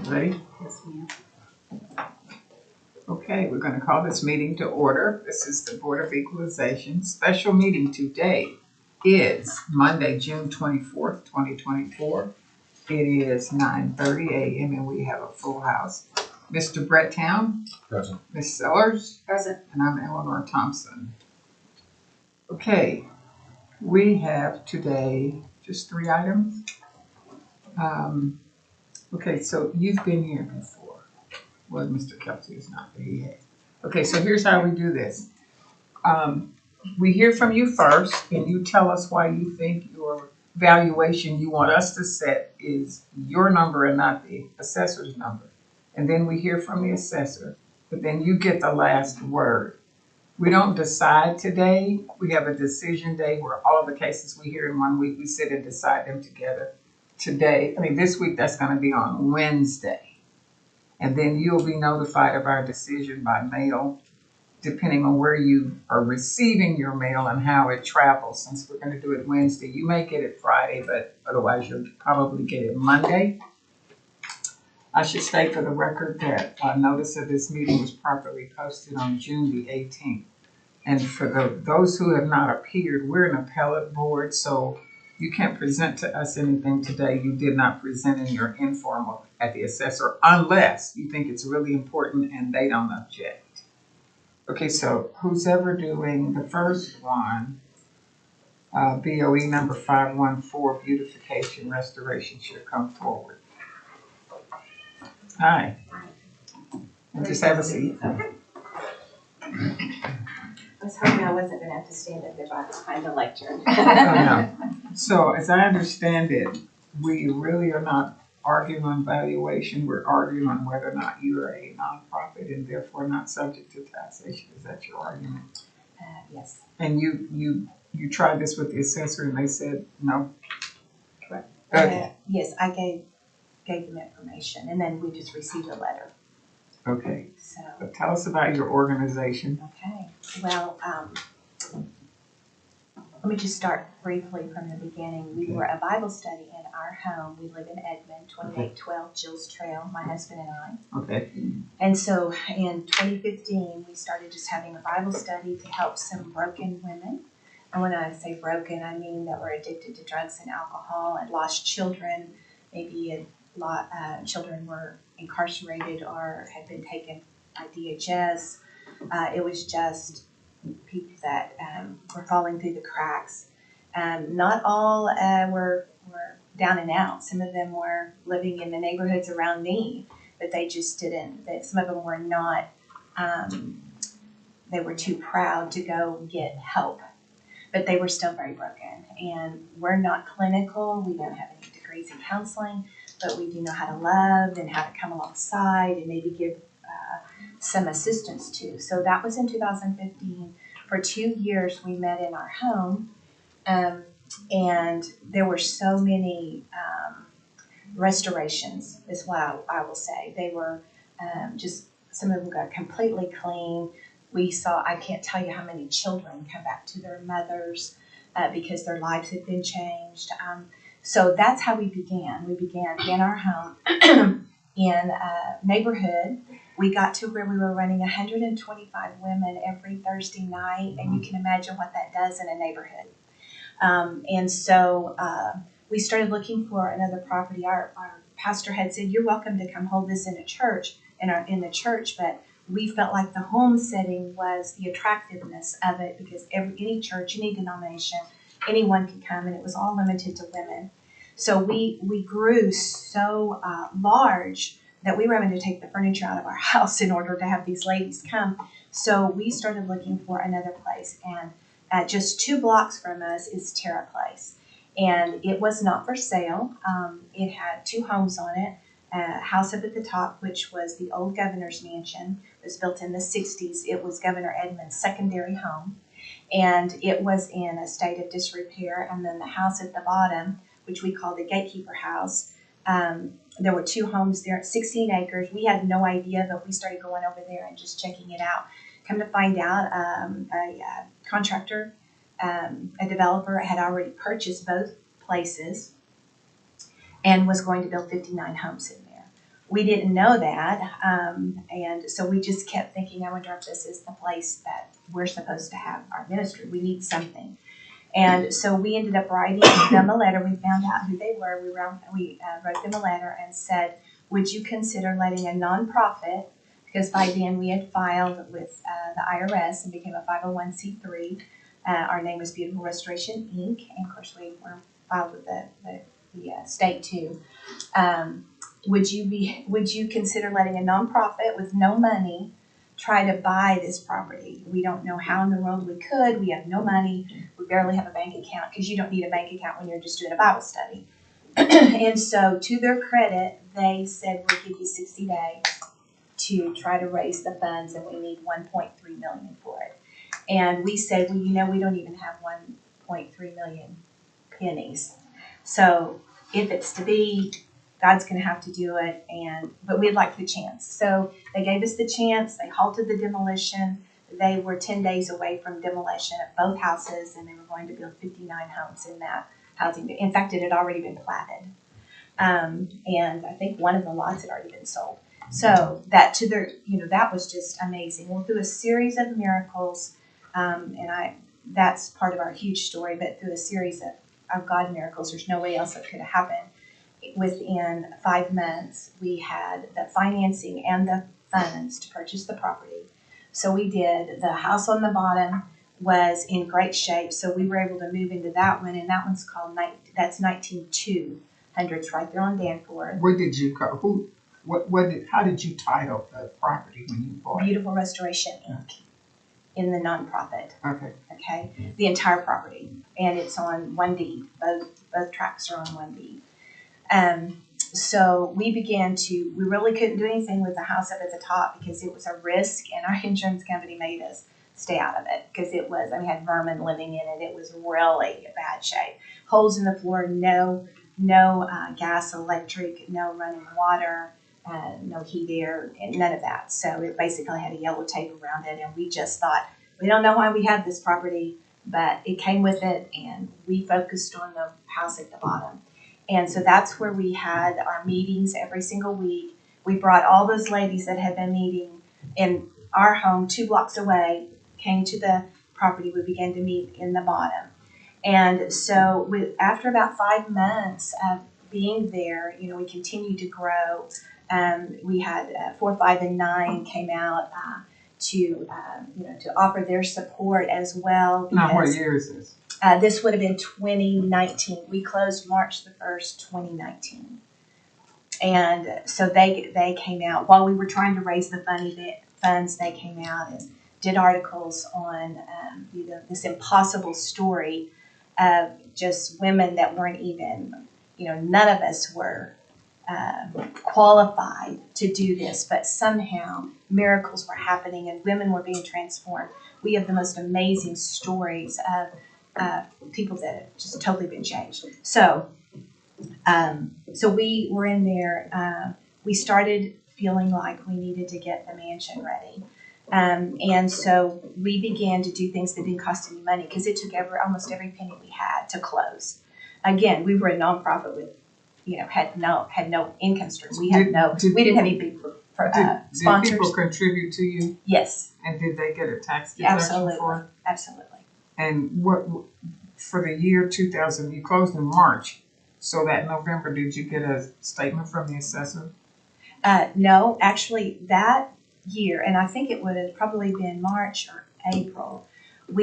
Ready? Yes, ma'am. Okay, we're going to call this meeting to order. This is the Board of Equalization special meeting today. Is Monday, June 24th, 2024. It is 9:30 a.m. and we have a full house. Mr. Brett Town. Present. Ms. Sellers. Present. And I'm Eleanor Thompson. Okay, we have today just 3 items. Okay, so you've been here before. Well, Mr. Kelsey is not there yet. Okay, so here's how we do this. We hear from you first, and you tell us why you think your valuation you want us to set is your number and not the assessor's number. And then we hear from the assessor, but then you get the last word. We don't decide today. We have a decision day where all of the cases we hear in 1 week, we sit and decide them together. This week, that's going to be on Wednesday. And then you'll be notified of our decision by mail, depending on where you are receiving your mail and how it travels. Since we're going to do it Wednesday, you may get it Friday, but otherwise you'll probably get it Monday. I should state for the record that notice of this meeting was properly posted on June the 18th. And for those who have not appeared, we're an appellate board, so you can't present to us anything today you did not present in your informal at the assessor, unless you think it's really important and they don't object. Okay, so who's ever doing the first one, BOE number 514, beautification restoration, should come forward. Hi. And just have a seat. I was hoping I wasn't going to have to stand up there behind the lectern. No. So as I understand it, we really are not arguing on valuation. We're arguing on whether or not you are a nonprofit and therefore not subject to taxation. Is that your argument? Yes. And you tried this with the assessor and they said no? Correct. Okay. Yes, I gave them information, and then we just received a letter. Okay. So. But tell us about your organization. Okay. Well, let me just start briefly from the beginning. We were a Bible study in our home. We live in Edmond, 2812 Jills Trail, my husband and I. Okay. And so in 2015, we started just having a Bible study to help some broken women. And when I say broken, I mean that were addicted to drugs and alcohol and lost children. Maybe a lot children were incarcerated or had been taken by DHS. It was just people that were falling through the cracks. Not all were down and out. Some of them were living in the neighborhoods around me, but they just didn't. Some of them were not, they were too proud to go get help, but they were still very broken. And we're not clinical. We don't have any degrees in counseling, but we do know how to love and how to come alongside and maybe give some assistance to. So that was in 2015. For 2 years, we met in our home, and there were so many restorations, is what I will say. They were just, some of them got completely clean. We saw, I can't tell you how many children come back to their mothers because their lives had been changed. So that's how we began. We began in our home in a neighborhood. We got to where we were running 125 women every Thursday night, and you can imagine what that does in a neighborhood. And so we started looking for another property. Our pastor had said, "You're welcome to come hold this in a church, in the church," but we felt like the home setting was the attractiveness of it because any church, any denomination, anyone could come, and it was all limited to women. So we grew so large that we were having to take the furniture out of our house in order to have these ladies come. So we started looking for another place, and just 2 blocks from us is Terra Place. And it was not for sale. It had 2 homes on it. A house up at the top, which was the old governor's mansion. It was built in the 60s. It was Governor Edmund's secondary home. And it was in a state of disrepair. And then the house at the bottom, which we call the gatekeeper house, there were 2 homes there at 16 acres. We had no idea, but we started going over there and just checking it out. Come to find out, a contractor, a developer had already purchased both places and was going to build 59 homes in there. We didn't know that, and so we just kept thinking, I wonder if this is the place that we're supposed to have our ministry. We need something. And so we ended up writing them a letter. We found out who they were. We wrote them a letter and said, would you consider letting a nonprofit, because by then we had filed with the IRS and became a 501c3. Our name was Beautiful Restoration, Inc. And of course we were filed with the state too. Would you consider letting a nonprofit with no money try to buy this property? We don't know how in the world we could. We have no money. We barely have a bank account, because you don't need a bank account when you're just doing a Bible study. And so to their credit, they said, we'll give you 60 days to try to raise the funds, and we need $1.3 million for it. And we said, well, we don't even have 1.3 million pennies. So if it's to be, God's going to have to do it, but we'd like the chance. So they gave us the chance. They halted the demolition. They were 10 days away from demolition at both houses, and they were going to build 59 homes in that housing. In fact, it had already been platted. And I think one of the lots had already been sold. So that that was just amazing. Well, through a series of miracles, that's part of our huge story, but through a series of God miracles, there's no way else it could have happened. Within 5 months, we had the financing and the funds to purchase the property. So we did. The house on the bottom was in great shape, so we were able to move into that one, and that one's called, that's 19200s right there on Danforth. What did you call, how did you title the property when you bought it? Beautiful Restoration, Inc. in the nonprofit. Okay. The entire property, and it's on one deed. Both tracts are on one deed. So we really couldn't do anything with the house up at the top because it was a risk, and our insurance company made us stay out of it because it had vermin living in it. It was really bad shape. Holes in the floor, no gas, electric, no running water, no heat air, and none of that. So it basically had a yellow tape around it, and we just thought, we don't know why we had this property, but it came with it, and we focused on the house at the bottom. And so that's where we had our meetings every single week. We brought all those ladies that had been meeting in our home 2 blocks away, came to the property. We began to meet in the bottom. And so after about 5 months of being there, we continued to grow. We had 4, 5, and 9 came out to offer their support as well. Now, what year is this? This would have been 2019. We closed March the 1st, 2019. And so they came out while we were trying to raise the funds. They came out and did articles on this impossible story of just women that weren't even, none of us were qualified to do this, but somehow miracles were happening and women were being transformed. We have the most amazing stories of people that have just totally been changed. So we were in there. We started feeling like we needed to get the mansion ready. And so we began to do things that didn't cost any money because it took almost every penny we had to close. Again, we were a nonprofit with, had no income stream. We didn't have any big sponsors. Did people contribute to you? Yes. And did they get a tax deduction for it? Absolutely. And what for the year 2000? You closed in March, so that November, did you get a statement from the assessor? No, actually, that year, and I think it would have probably been March or April. It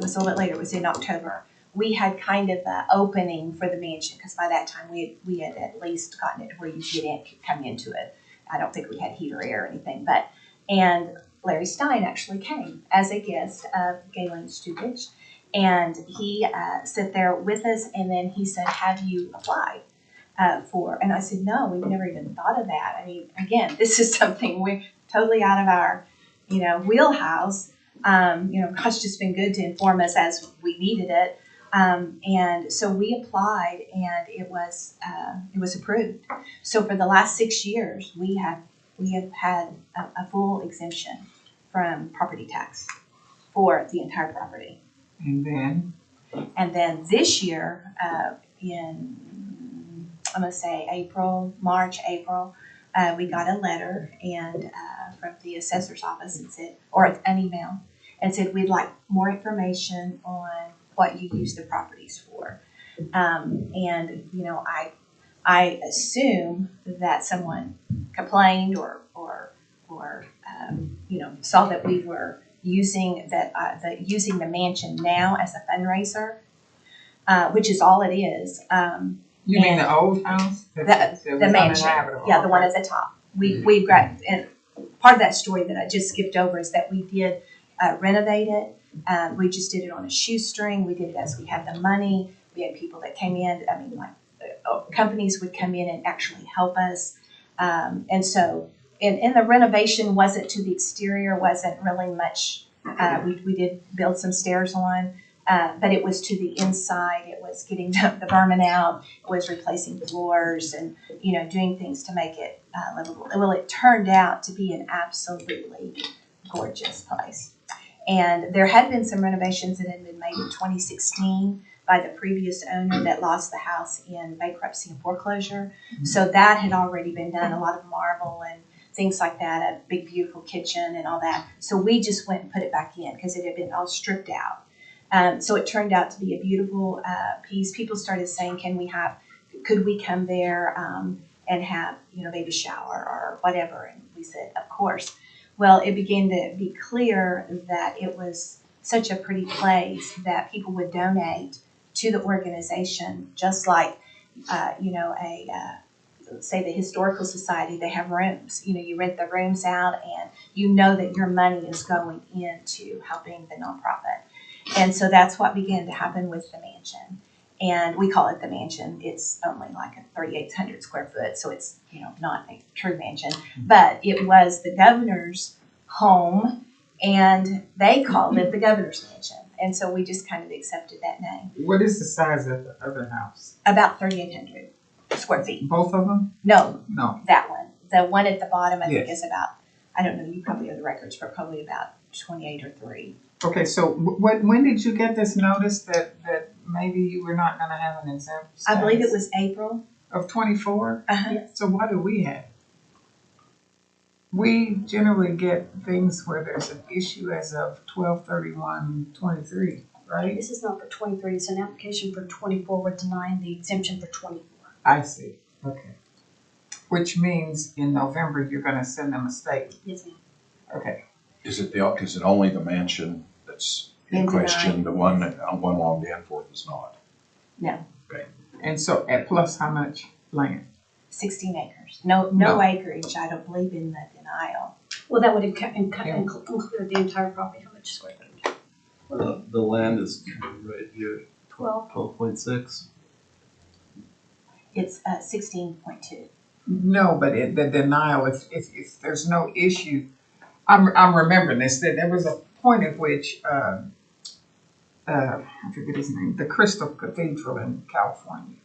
was a little bit later. It was in October. We had kind of an opening for the mansion because by that time we had at least gotten it to where you could come into it. I don't think we had heat or air or anything, and Larry Stein actually came as a guest of Galen Stupich, and he sat there with us, and then he said, "Have you applied for?" And I said, "No, we've never even thought of that." I mean, again, this is something we're totally out of our, wheelhouse. God's just been good to inform us as we needed it, and so we applied, and it was approved. So for the last 6 years, we have had a full exemption from property tax for the entire property. And then this year, in I'm gonna say March, April, we got a letter and from the assessor's office and said, or an email, and said we'd like more information on what you use the properties for. And you know, I assume that someone complained or you know, saw that we were using using the mansion now as a fundraiser, which is all it is. You mean the old house? The mansion, yeah, the one at the top. We got, and part of that story that I just skipped over is that we did renovate it. We just did it on a shoestring. We did it as we had the money. We had people that came in. I mean, like companies would come in and actually help us. And so, and the renovation wasn't to the exterior, wasn't really much. We did build some stairs on. But it was to the inside. It was getting the vermin out. It was replacing floors and, you know, doing things to make it livable. Well, it turned out to be an absolutely gorgeous place. And there had been some renovations that had been made in 2016 by the previous owner that lost the house in bankruptcy and foreclosure. So that had already been done, a lot of marble and things like that, a big, beautiful kitchen and all that. So we just went and put it back in because it had been all stripped out. So it turned out to be a beautiful piece. People started saying, could we come there and have, you know, baby shower or whatever? And we said, of course. Well, it began to be clear that it was such a pretty place that people would donate to the organization, just like, you know, say the Historical Society, they have rooms. You know, you rent the rooms out and you know that your money is going into helping the nonprofit. And so that's what began to happen with the mansion. And we call it the mansion. It's only like a 3,800 square foot, so it's, you know, not a true mansion. But it was the governor's home, and they called it the governor's mansion. And so we just kind of accepted that name. What is the size of the other house? About 3,800 square feet. Both of them? No, No. that one. The one at the bottom, I think, is about, I don't know, you probably have the records, but probably about 28 or 3. Okay, so when did you get this notice that maybe you were not going to have an exempt status? I believe it was April. Of 24? Uh-huh. So what do we have? We generally get things where there's an issue as of 12/31/23, right? This is not for 23, it's an application for 24. We're denying the exemption for 24. I see, okay. Which means in November, you're going to send them a statement. Yes, ma'am. Okay. Is it only the mansion that's in question? The one along Danforth is not? No. Okay. And so at plus how much land? 16 acres. No acreage, I don't believe in the denial. Well, that would include the entire property. How much square footage? The land is right here, 12. 12.6. It's 16.2. No, but the denial, if there's no issue, I'm remembering this, that there was a point at which, I forget his name, the Crystal Cathedral in California,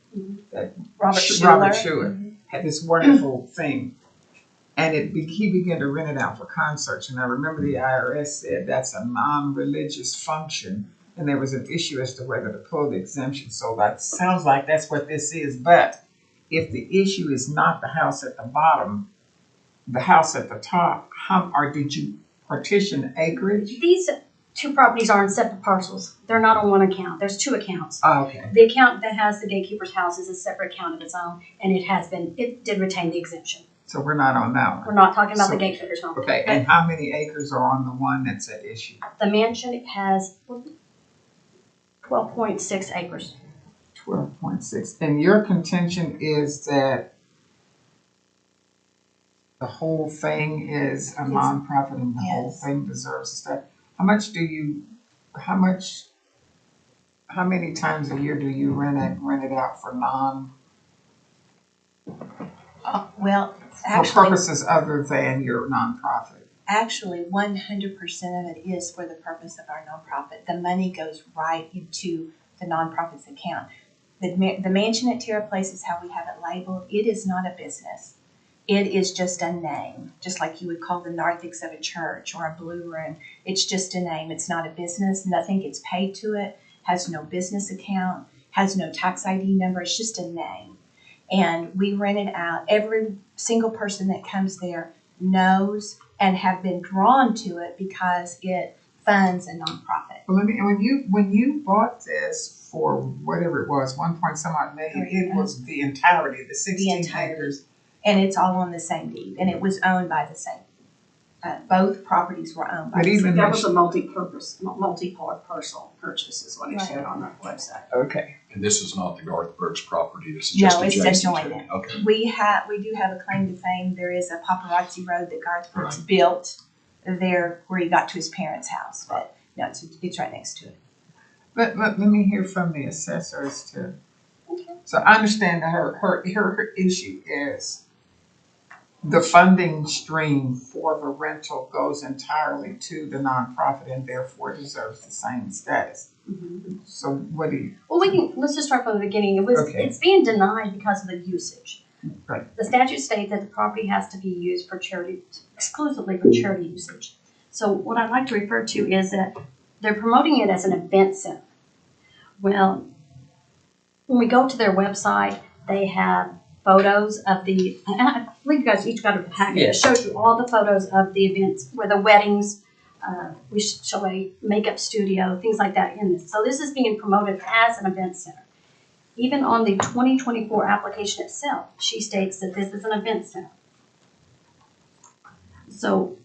that Robert Schuller had this wonderful thing, and he began to rent it out for concerts. And I remember the IRS said that's a non-religious function, and there was an issue as to whether to pull the exemption. So that sounds like that's what this is. But if the issue is not the house at the bottom, the house at the top, or did you partition acreage? These two properties are on separate parcels. They're not on one account. There's 2 accounts. Oh, okay. The account that has the gatekeeper's house is a separate account of its own, and it did retain the exemption. So we're not on that We're one. not talking about So- the gatekeeper's home. Okay, and how many acres are on the one that's at issue? The mansion has 12.6 acres. 12.6. And your contention is that the whole thing is a nonprofit and the whole Yes. thing deserves stuff. How many times a year do you rent it out for Well, for actually, purposes other than your nonprofit? 100% of it is for the purpose of our nonprofit. The money goes right into the nonprofit's account. The mansion at Tierra Place is how we have it labeled. It is not a business. It is just a name, just like you would call the narthex of a church or a blue room. It's just a name. It's not a business. Nothing gets paid to it, has no business account, has no tax ID number. It's just a name. And we rent it out. Every single person that comes there knows and have been drawn to it because it funds a nonprofit. Well, when you bought this for whatever it was, 1 point some odd million, it was the entirety, the 16 entirety. acres. And it's all on the same deed, and it was owned by the same. Both properties were owned by But the even same. That was a multi-purpose, multi-part parcel purchase is what it Right. showed on the website. Okay. And this is not the Garth Brooks property, this is No, just it's adjacent to adjoining it. Okay. We do have a claim to fame. There is a paparazzi road that Garth Brooks built there where he got to his parents' house, but no, it's right next to it. Let me hear from the assessor as to, so I understand that her issue is the funding stream for the rental goes entirely to the nonprofit and therefore deserves the same status. So what do you? Well, let's just start from the beginning. Okay. It's being denied because of the usage. Right. The statute states that the property has to be used for charity, exclusively for charity usage. So what I'd like to refer to is that they're promoting it as an event center. Well, when we go to their website, they have photos of the, and I believe you guys each got a packet. It shows you all the photos of the events where the weddings, we show a makeup studio, things like that in this. So this is being promoted as an event center. Even on the 2024 application itself, she states that this is an event center. So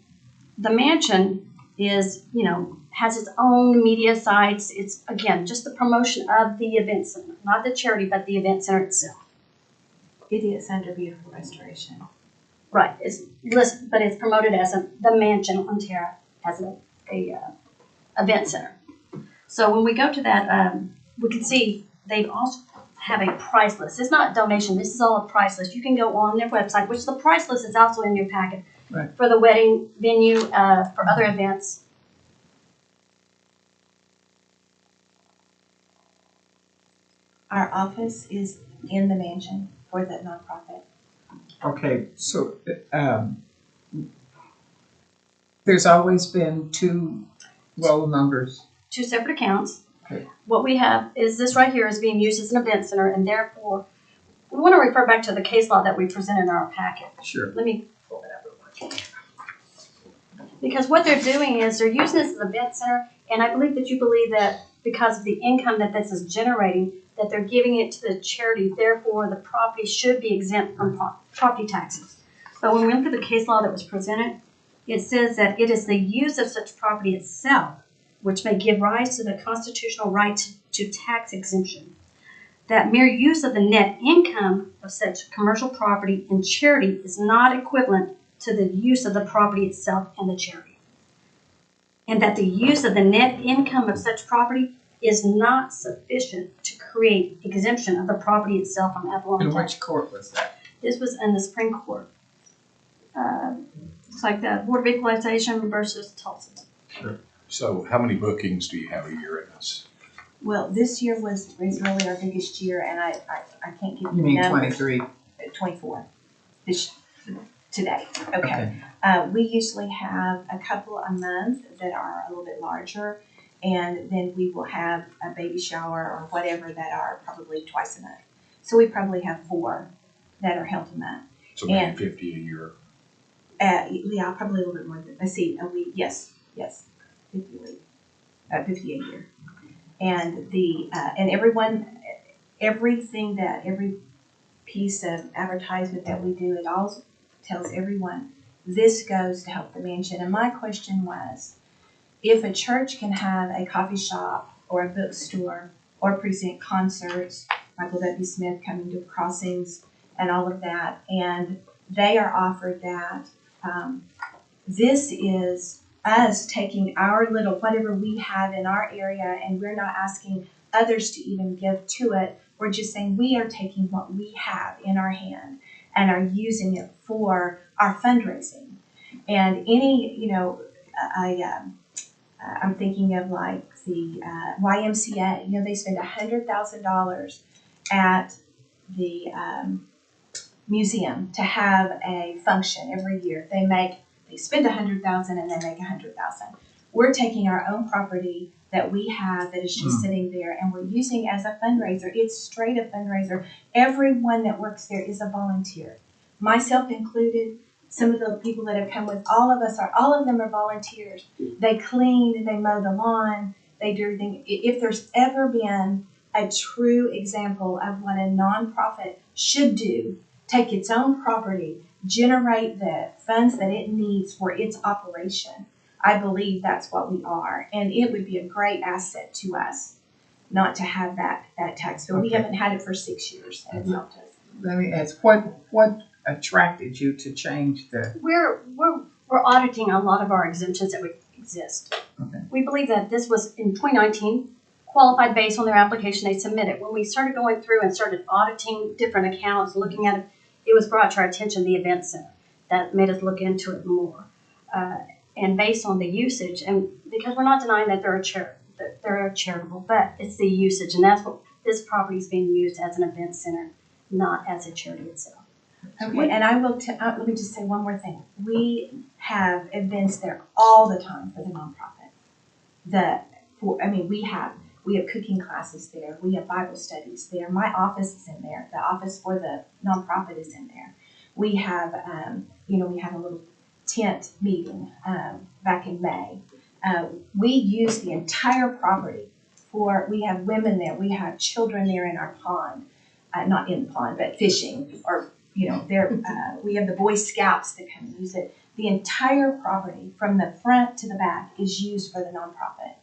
the mansion is, has its own media sites. It's, again, just the promotion of the event center, not the charity, but the event center itself. It is under beautiful restoration. Right, it's listed, but it's promoted as the mansion on Terra as a event center. So when we go to that, we can see they also have a price list. It's not donation. This is all a price list. You can go on their website, which the price list is also in your packet. Right. For the wedding venue, for other events. Our office is in the mansion for the nonprofit. Okay, so there's always been two roll numbers. Two separate accounts. Okay. What we have is this right here is being used as an event center, and therefore we want to refer back to the case law that we presented in our packet. Sure. Let me pull that up real quick. Because what they're doing is they're using this as an event center, and I believe that you believe that because of the income that this is generating, that they're giving it to the charity, therefore the property should be exempt from property taxes. But when we look at the case law that was presented, it says that it is the use of such property itself which may give rise to the constitutional right to tax exemption. That mere use of the net income of such commercial property in charity is not equivalent to the use of the property itself and the charity. And that the use of the net income of such property is not sufficient to create exemption of the property itself from ad valorem In tax. which court was that? This was in the Supreme Court. It's like the Board of Equalization versus Tulsa. So how many bookings do you have a year in this? Well, this year is really our biggest year, and I can't give You you mean numbers. 23? 24. Today. Okay. Okay. We usually have a couple a month that are a little bit larger, and then we will have a baby shower or whatever that are probably twice a month. So we probably have 4 that are held a month. So maybe And- 50 a year. Yeah, probably a little bit more than, let's see, a week, yes, 50 a week, 50 a year. And and everything that, every piece of advertisement that we do, it all tells everyone, this goes to help the mansion. And my question was, if a church can have a coffee shop or a bookstore or present concerts, Michael W. Smith coming to Crossings and all of that, and they are offered that, this is us taking our little, whatever we have in our area, and we're not asking others to even give to it. We're just saying we are taking what we have in our hand and are using it for our fundraising. And I'm thinking of like the YMCA. They spend $100,000 at the museum to have a function every year. They spend $100,000 and they make $100,000. We're taking our own property that we have that is just sitting there and we're using as a fundraiser. It's straight a fundraiser. Everyone that works there is a volunteer, myself included. Some of the people that have come with all of them are volunteers. They clean, they mow the lawn, they do everything. If there's ever been a true example of what a nonprofit should do, take its own property, generate the funds that it needs for its operation, I believe that's what we are. And it would be a great asset to us not to have that tax bill. We Okay. haven't had it for 6 years and it's helped us. Let me ask, what attracted you to change the, We're auditing a lot of our exemptions that would exist. Okay. We believe that this was in 2019, qualified based on their application they submitted. When we started going through and started auditing different accounts, looking at it, it was brought to our attention, the event center. That made us look into it more. And based on the usage, and because we're not denying that they're charitable, but it's the usage, and that's what this property is being used as an event center, not as a charity itself. Okay, and I will, let me just say one more thing. We have events there all the time for the nonprofit. We have cooking classes there. We have Bible studies there. My office is in there. The office for the nonprofit is in there. We have, we have a little tent meeting back in May. We use the entire property we have women there. We have children there in our pond, not in the pond, but fishing or we have the Boy Scouts that come use it. The entire property from the front to the back is used for the nonprofit.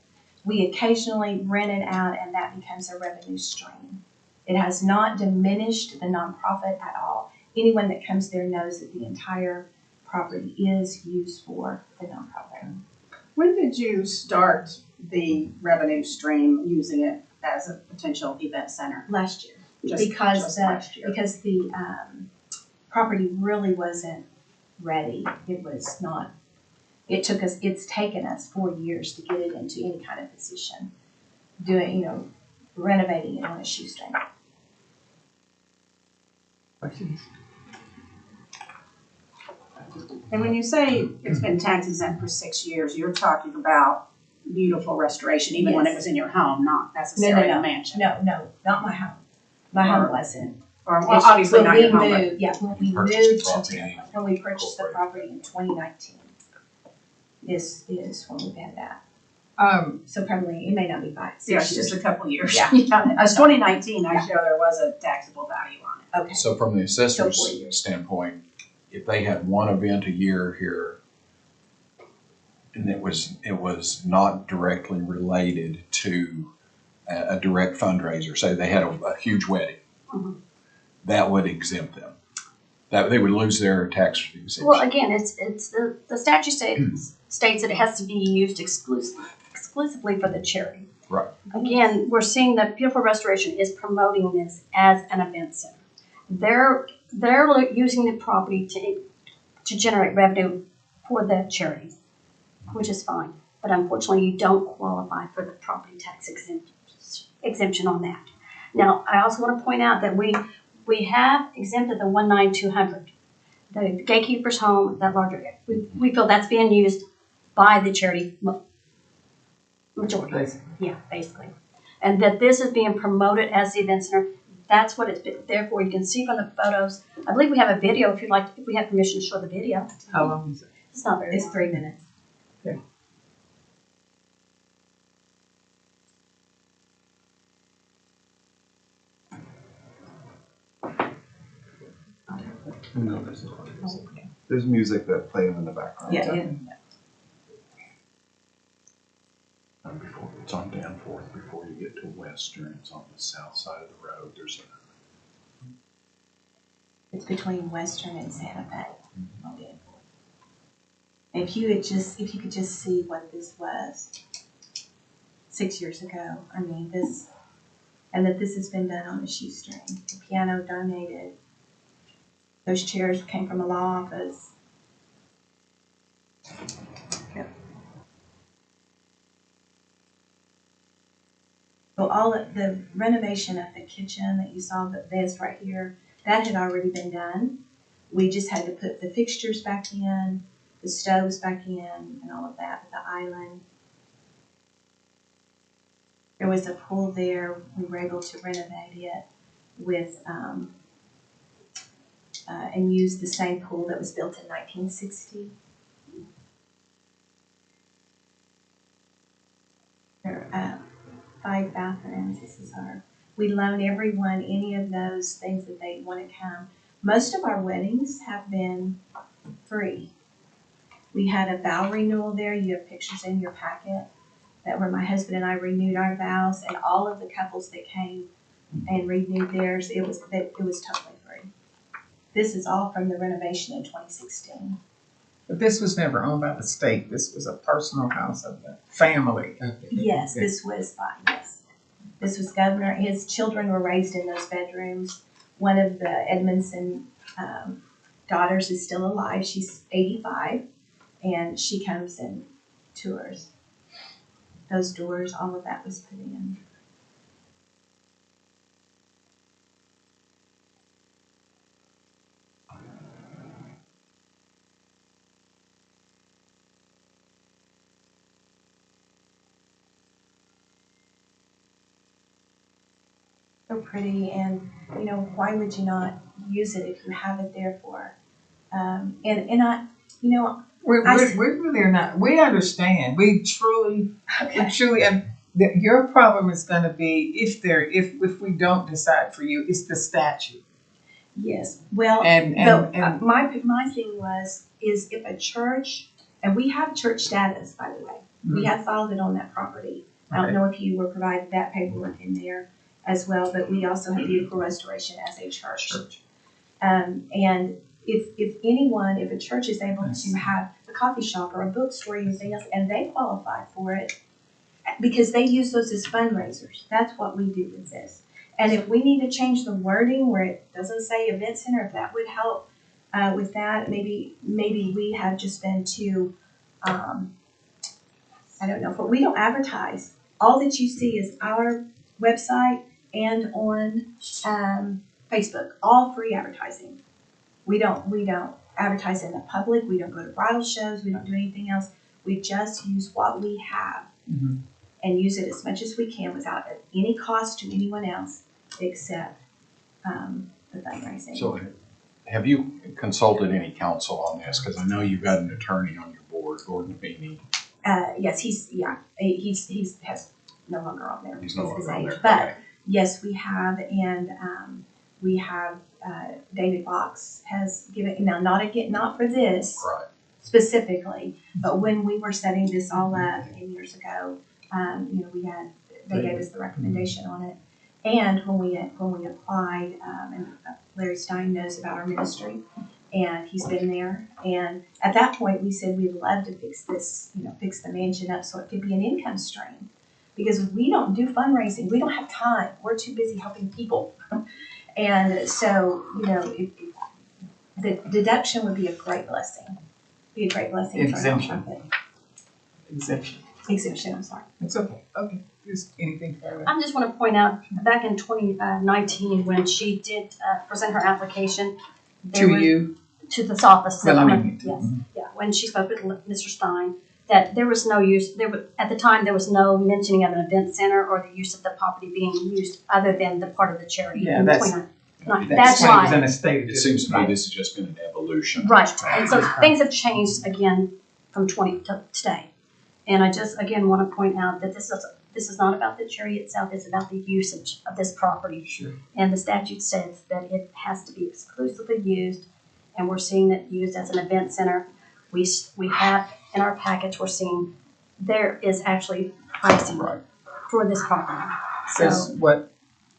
We occasionally rent it out and that becomes a revenue stream. It has not diminished the nonprofit at all. Anyone that comes there knows that the entire property is used for the nonprofit. When did you start the revenue stream using it as a potential event center? Last year. Just last year. Because the property really wasn't ready. It's taken us 4 years to get it into any kind of position. Renovating it on a shoestring. questions? And when you say it's been tax exempt for 6 years, you're talking about beautiful restoration, even when it was in your home, not necessarily a mansion. No, not my home. My home wasn't. Or, well, obviously not your home, but When we Purchased moved the to property. Tampa, when we purchased the property in 2019, is when we've had that. So probably, it may not be 5, 6 yeah, it's years. just a couple years. Yeah. As 2019, I show there was a taxable value on it. Okay. So from the 4 assessor's years. standpoint, if they had one event a year here, and it was not directly related to a direct fundraiser, say they had a huge wedding, Mhm. that would exempt them. That they would lose their tax exemption. Well, again, it's the statute states that it has to be used exclusively for the charity. Right. Again, we're seeing that Beautiful Restoration is promoting this as an event center. They're using the property to generate revenue for the charity, which is fine. But unfortunately, you don't qualify for the property tax exemption on that. Now, I also want to point out that we have exempted the 19200, the gatekeeper's home, that larger. We feel that's being used by the charity majority. Basically. Yeah, basically. And that this is being promoted as the event center. That's what it's been there for. You can see from the photos. I believe we have a video if we have permission to show the video. How long is it? It's not very It's long. 3 minutes. No, there's music that plays in the background. Yeah. And before, it's on Danforth before you get to Western. It's on the south side of the road. There's It's between Western and Santa Fe. on Danforth. If you could just see what this was 6 years ago. I mean, and that this has been done on a shoestring. The piano donated. Those chairs came from a law office. Yep. Well, all of the renovation of the kitchen that you saw, this right here, that had already been done. We just had to put the fixtures back in, the stoves back in, and all of that, the island. There was a pool there. We were able to renovate it with, and use the same pool that was built in 1960. There are 5 bathrooms. We loan everyone any of those things that they want to come. Most of our weddings have been free. We had a vow renewal there. You have pictures in your packet that where my husband and I renewed our vows, and all of the couples that came and renewed theirs, it was totally free. This is all from the renovation in 2016. But this was never owned by the state. This was a personal house of the family. Yes, this was fine, yes. This was Governor. His children were raised in those bedrooms. One of the Edmondson daughters is still alive. She's 85, and she comes and tours. Those doors, all of that was put in. So pretty, and you know, why would you not use it if you have it there for? And I, you know, We really are not. We understand. We truly, and your problem is going to be if we don't decide for you, it's the statute. yes. Well, And my thing is if a church, and we have church status, by the way, we have filed it on that property. I don't know if you were provided that paperwork in there as well, but we also have vehicle restoration as a church. And if a church is able to have a coffee shop or a bookstore or anything else, and they qualify for it, because they use those as fundraisers. That's what we do with this. And if we need to change the wording where it doesn't say event center, if that would help with that, maybe we have just been too, I don't know, but we don't advertise. All that you see is our website and on Facebook, all free advertising. We don't advertise in the public. We don't go to bridal shows. We don't do anything else. We just use what we have and use it as much as we can without any cost to anyone else except the fundraising. So have you consulted any counsel on this? Because I know you've got an attorney on your board, Gordon Feeney. Yes, he's has no longer on there. He's no because of longer his on age. there. But yes, we have, and we have David Fox has given, now not for this Right. specifically, but when we were setting this all up years ago, they gave us the recommendation on it. And when we applied, and Larry Stein knows about our ministry, and he's been there. And at that point, we said we'd love to fix this, fix the mansion up so it could be an income stream. Because we don't do fundraising. We don't have time. We're too busy helping people. And so, the deduction would be a great blessing. For our nonprofit. Exemption, I'm sorry. It's okay. Okay. Just anything further. I just want to point out, back in 2019, when she did present her application. To this office. Yes, yeah, when she spoke with Mr. Stein, that there was no use, at the time, there was no mentioning of an event center or the use of the property being used other than the part of the charity. Yeah, that's why. why. It seems to me this has just been an evolution. Right, and so things have changed again from 20 to today. And I just, again, want to point out that this is not about the charity itself, it's about the usage of this property. Sure. And the statute says that it has to be exclusively used, and we're seeing it used as an event center. We have in our package, we're seeing there is actually pricing for this property. Says what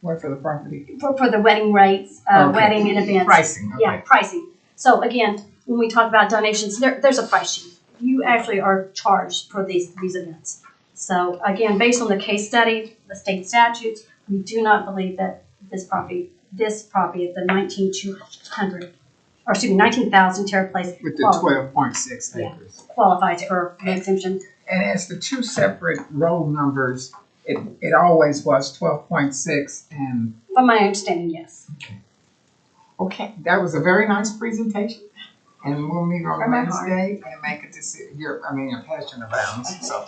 for the property? For the wedding rates, wedding and events. Pricing, okay. Yeah, pricing. So again, when we talk about donations, there's a price sheet. You actually are charged for these events. So again, based on the case study, the state statutes, we do not believe that this property at the 19,000 Terra Place With the 12.6 acres. qualifies for an exemption. And as the two separate roll numbers, it always was 12.6 and. From my understanding, yes. Okay, that was a very nice presentation. And we'll meet on From my heart. Wednesday and make a decision. Your passion abounds. So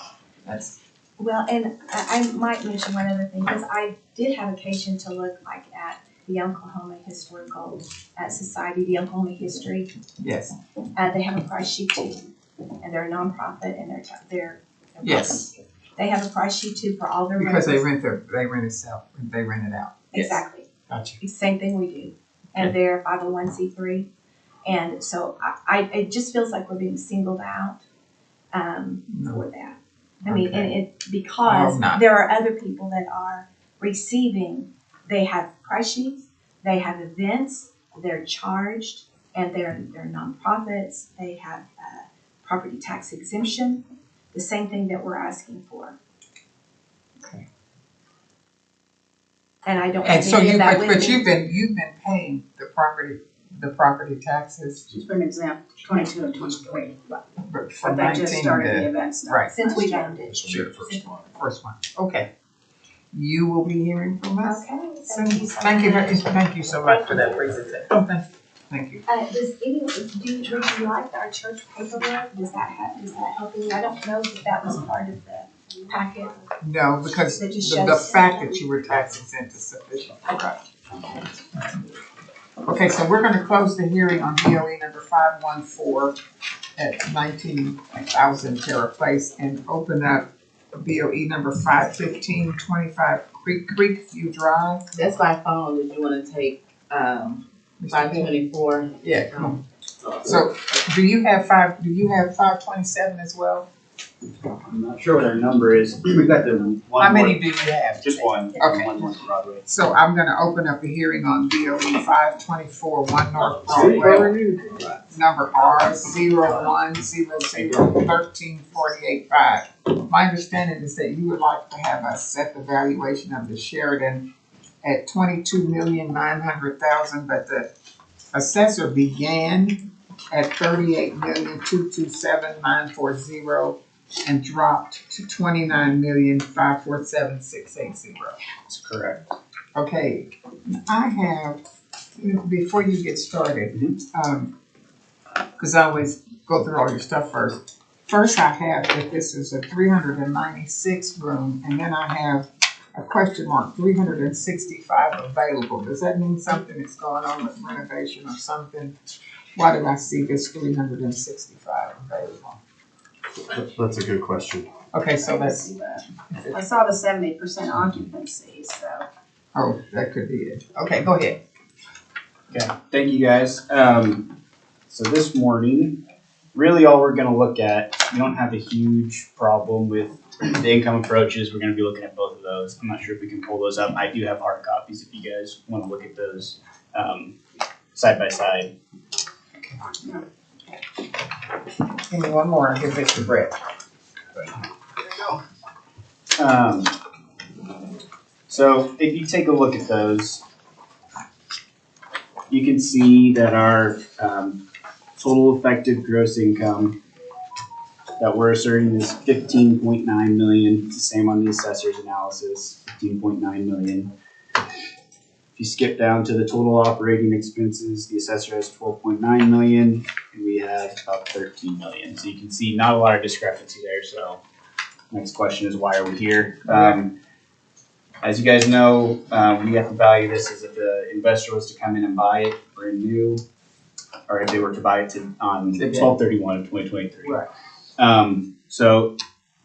Well, and I might mention one other thing, because I did have occasion to look like at the Oklahoma Historical Society, the Oklahoma History. Yes, They have a price sheet too, and they're a nonprofit, and they're yes, they have a price sheet too for all their because they rentals. they rent it out. Yes, Exactly. gotcha. Same thing we do, and they're 501c3, and so it just feels like we're being singled out for that. I mean, Okay. and it because not. there are other people that are receiving. They have price sheets, they have events, they're charged, and they're nonprofits. They have property tax exemption, the same thing that we're asking for. Okay. And I don't. And so have any of that with but me. you've been paying the property taxes She's been exempt 22 and 23, but for they just 19 started to- the events now. right. Since we owned it. This will be the first one. First one, okay. You will be hearing from us. Okay. Thank you so much for that presentation. Oh, thank you. Would you like our church paperwork? Does that help you? I don't know if that was part of the packet. No, because That just the shows- fact that you were tax exempt is sufficient. Okay. Okay, so we're gonna close the hearing on BOE number 514 at 19,000 Terra Place and open up BOE number 515, 25 Creekview Drive. That's by phone, if you wanna take, Mr. Hill? 524. Yeah, come on. So, do you have 527 as well? I'm not sure what our number is. We've got the one. How many more- do you have? Just one. Okay. One North Broadway. So I'm gonna open up a hearing on BOE 524, 1 North Broadway, number R01001348.5. My understanding is that you would like to have us set the valuation of the Sheridan at 22,900,000, but the assessor began at 38,227,940 and dropped to 29,547,680. That's correct. Okay, I have, before you get started, because I always go through all your stuff first. First, I have that this is a 396 room, and then I have a question mark, 365 available. Does that mean something is going on with renovation or something? Why did I see this 365 available? That's a good question. Okay, so I that's, see that. I saw the 70% occupancy, so. oh, that could be it. Okay, go ahead. Okay, thank you guys. So this morning, really all we're gonna look at, we don't have a huge problem with the income approaches. We're gonna be looking at both of those. I'm not sure if we can pull those up. I do have hard copies if you guys wanna look at those, side by side. Give me one more, I'll give this to Brett. So if you take a look at those, you can see that our total effective gross income that we're asserting is 15.9 million. It's the same on the assessor's analysis, 15.9 million. If you skip down to the total operating expenses, the assessor has 12.9 million, and we have about 13 million. So you can see not a lot of discrepancy there. So next question is, why are we here? As you guys know, we have to value this as if the investor was to come in and buy it brand new, or if they were to buy it on 12/31 of 2023. Right. So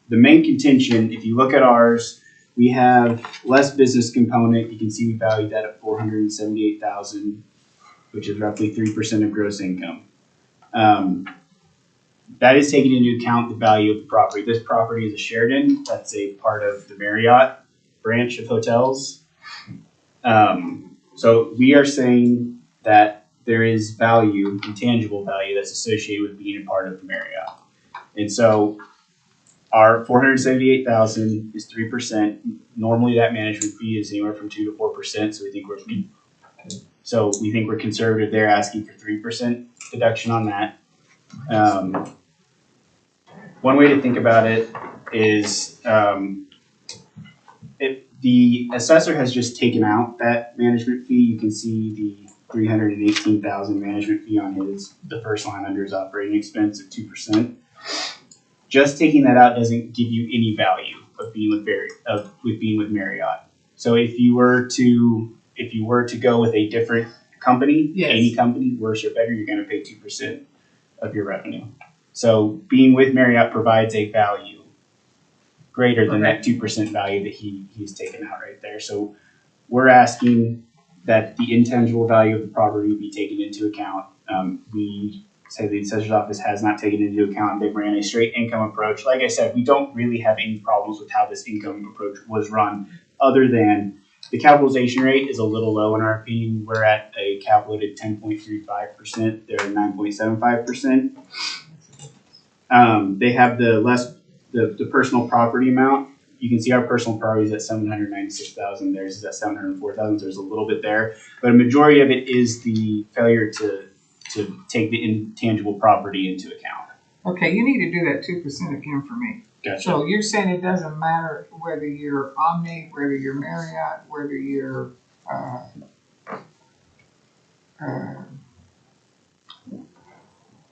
the main contention, if you look at ours, we have less business component. You can see we valued that at 478,000, which is roughly 3% of gross income. That is taking into account the value of the property. This property is a Sheraton. That's a part of the Marriott branch of hotels. So we are saying that there is value, intangible value, that's associated with being a part of the Marriott. And so our 478,000 is 3%. Normally that management fee is anywhere from 2 to 4%. So we think we're conservative there, asking for 3% deduction on that. One way to think about it is if the assessor has just taken out that management fee, you can see the 318,000 management fee on the first line under his operating expense at 2%. Just taking that out doesn't give you any value. of being with Marriott. So if you were to go with a different company, Yes. any company, worse or better, you're going to pay 2% of your revenue. So being with Marriott provides a value greater than that 2% value that he's taken out right there. So we're asking that the intangible value of the property be taken into account. We say the assessor's office has not taken into account. They ran a straight income approach. Like I said, we don't really have any problems with how this income approach was run, other than the capitalization rate is a little low in our opinion. We're at a calculated 10.35%. They're at 9.75%. They have the personal property amount. You can see our personal property is at 796,000. Theirs is at 704,000. So there's a little bit there, but a majority of it is the failure to take the intangible property into account. Okay, you need to do that 2% again for me. Gotcha. So you're saying it doesn't matter whether you're Omni, whether you're Marriott, whether you're,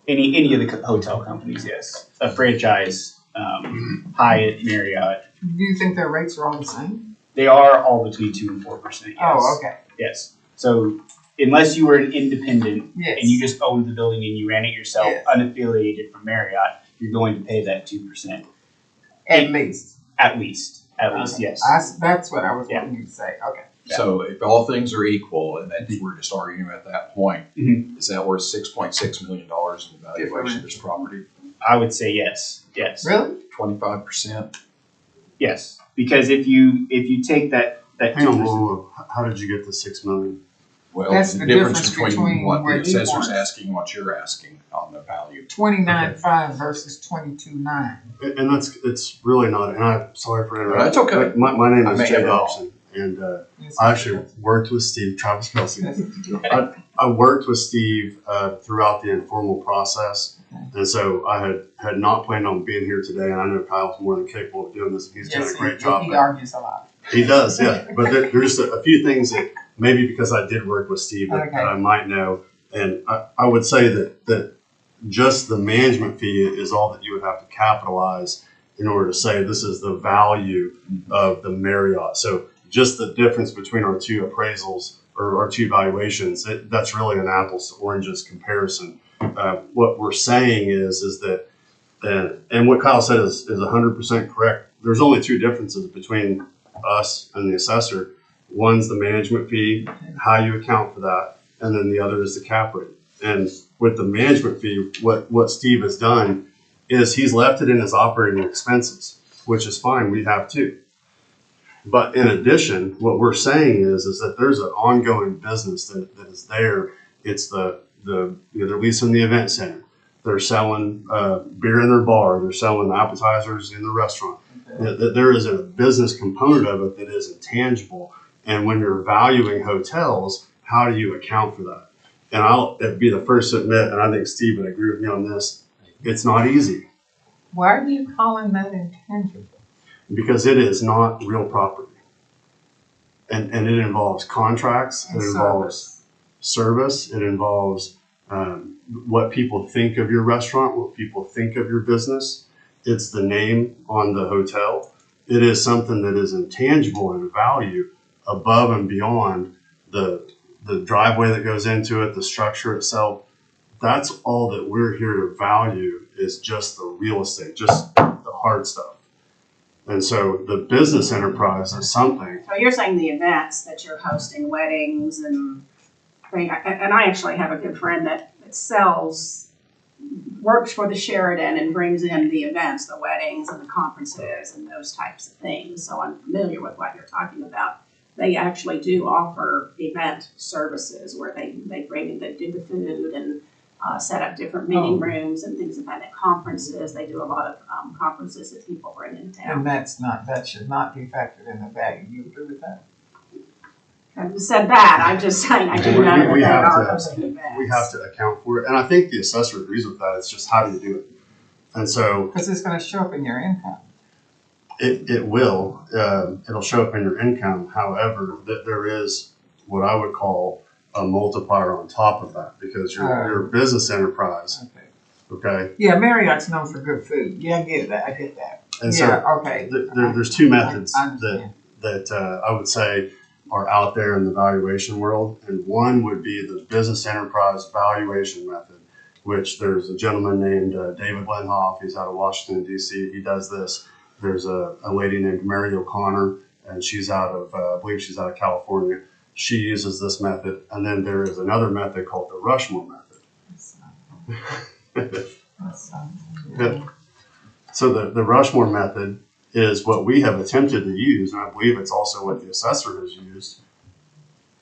Any of the hotel companies, yes. A franchise, Hyatt, Marriott, do you think their rates are all the same? they are all between 2 and 4%. Yes. Oh, okay, Yes. So unless you were an independent yes. and you just owned the building and you ran it yourself, Yes. unaffiliated from Marriott, you're going to pay that 2%. At least. At least, Okay. yes. That's what I was Yeah. wanting you to say, okay. Yeah. So if all things are equal, and then we're just arguing at that point, Mhm. is that worth $6.6 million in the valuation of this property? I would say yes, yes. Really? 25%? Yes, because if you take that Hang on, 2%. whoa. How did you get the 6 million? Well, That's the the difference difference between between what where the he assessor's wants. asking, what you're asking on the value. 29.5 versus 22.9. And it's really not, and I'm sorry for interrupting. That's okay. but My name I is may Jay have it wrong. Dobson, and Yes. I actually worked with Steve, Travis Kelsey. Yes. I worked with Steve throughout the informal process, and so I had not planned on being here today, and I know Kyle's more than capable of doing this. He's doing a great job. He argues a lot. He does, yeah. But there's a few things that maybe because I did work with Steve that Okay. I might know. And I would say that just the management fee is all that you would have to capitalize in order to say this is the value of the Marriott. So just the difference between our two appraisals or our two valuations, that's really an apples to oranges comparison. What we're saying is that, and what Kyle said is 100% correct. There's only two differences between us and the assessor. One's the management fee, how you account for that, and then the other is the cap rate. And with the management fee, what Steve has done is he's left it in his operating expenses, which is fine, we have too. But in addition, what we're saying is that there's an ongoing business that is there. It's they're leasing the event center. They're selling beer in their bar. They're selling appetizers in the restaurant. That there is a business component of it that is intangible. And when you're valuing hotels, how do you account for that? And I'll be the first to admit, and I think Steve would agree with me on this, it's not easy Why are you calling that intangible? because it is not real property. And it involves contracts, it And involves service, it involves what people think of your restaurant, what people think of your business. It's the name on the hotel. It is something that is intangible in value above and beyond the driveway that goes into it, the structure itself. That's all that we're here to value is just the real estate, just the hard stuff. And so the business enterprise is something. So you're saying the events that you're hosting, weddings and I actually have a good friend that works for the Sheraton and brings in the events, the weddings and the conferences and those types of things. So I'm familiar with what you're talking about. They actually do offer event services where they bring in, they do the food and set up different meeting rooms and things like that. At conferences, they do a lot of conferences that people bring in town. And that should not be factored in the value. You agree with that? I haven't said that, I'm just saying, I do know that We they have are to- hosting events. We have to account for it. And I think the assessor agrees with that. It's just how do you do it? And so Because it's going to show up in your income. it will. It'll show up in your income. However, there is what I would call a multiplier on top of that because you're a business enterprise. Okay. Okay. Yeah, Marriott's known for good food. Yeah, I get that. And so Yeah, okay. there's two methods I understand. that I would say are out there in the valuation world. And one would be the business enterprise valuation method, which there's a gentleman named David Lenhoff. He's out of Washington, D.C. He does this. There's a lady named Mary O'Connor, and she's out of, I believe she's out of California. She uses this method. And then there is another method called the Rushmore method. So the Rushmore method is what we have attempted to use, and I believe it's also what the assessor has used.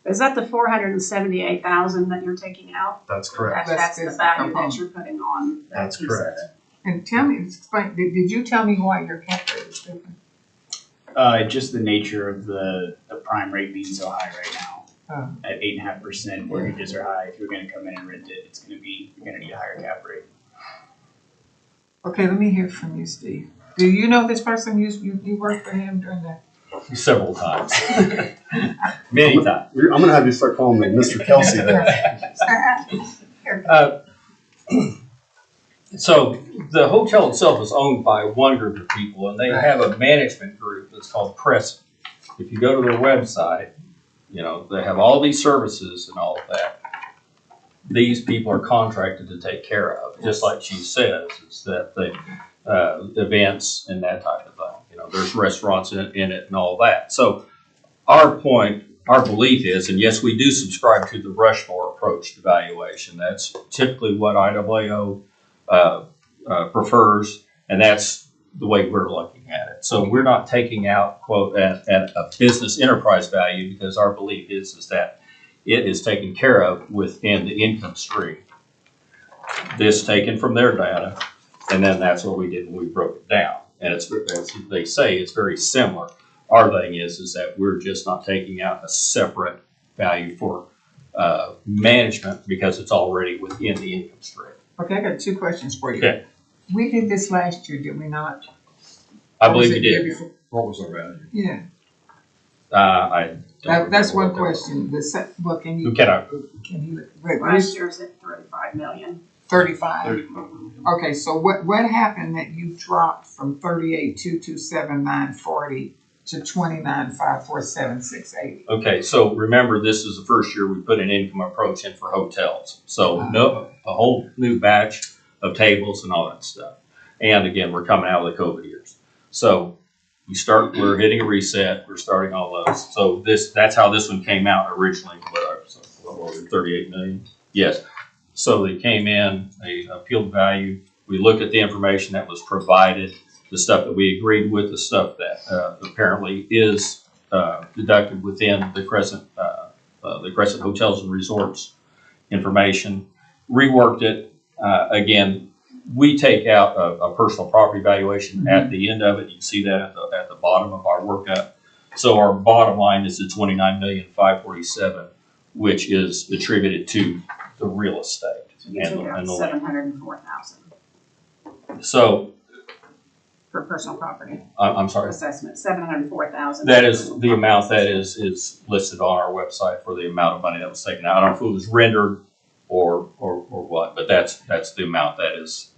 Is that the 478,000 that you're taking out? That's correct. That's the value that you're putting on. that That's piece correct. of it. And tell me, explain, did you tell me why your cap rate is different? Just the nature of the prime rate being so high right now. Oh. At 8.5%, mortgages are high. If you're gonna come in and rent it, you're gonna need a higher cap rate. Okay, let me hear from you, Steve. Do you know this person? You worked for him during that? Several times. Many times. I'm going to have you start calling me Mr. Kelsey there. So the hotel itself is owned by one group of people, and they have a management group that's called Crescent. If you go to their website, they have all these services and all of that. These people are contracted to take care of, just like she says, is that the events and that type of thing. There's restaurants in it and all that. So our belief is, and yes, we do subscribe to the Rushmore approach to valuation. That's typically what IAAO prefers, and that's the way we're looking at it. So we're not taking out, quote, at a business enterprise value, because our belief is that it is taken care of within the income stream. This taken from their data, and then that's what we did when we broke it down. And it's, as they say, it's very similar. Our thing is that we're just not taking out a separate value for management, because it's already within the income stream. Okay, I got two questions for you. Okay. We did this last year, did we not? I Or was believe it you the year did. before? What was the value? Yeah, I don't that's remember one what that was. question. Well, can Who you, can you, wait, Last year's at 35 million. 35? Okay, so what happened that you dropped from 38,227,940 to 29,547,680? Okay, so remember, this is the first year we put an income approach in for hotels. So a whole new batch of tables and all that stuff. And again, we're coming out of the COVID years. So we're hitting a reset, we're starting all those. So that's how this one came out originally. What was it, 38 million? Yes. So they came in, they appealed value. We looked at the information that was provided, the stuff that we agreed with, the stuff that apparently is deducted within the Crescent Hotels and Resorts information. Reworked it. Again, we take out a personal property valuation at the end of it. You can see that at the bottom of our workup. So our bottom line is the 29,547,000, which is attributed to the real estate. So you took out 704,000 So, for personal property I'm sorry. assessment, 704,000. That is the amount that is listed on our website for the amount of money that was taken out. I don't know if it was rendered or what, but that's the amount that is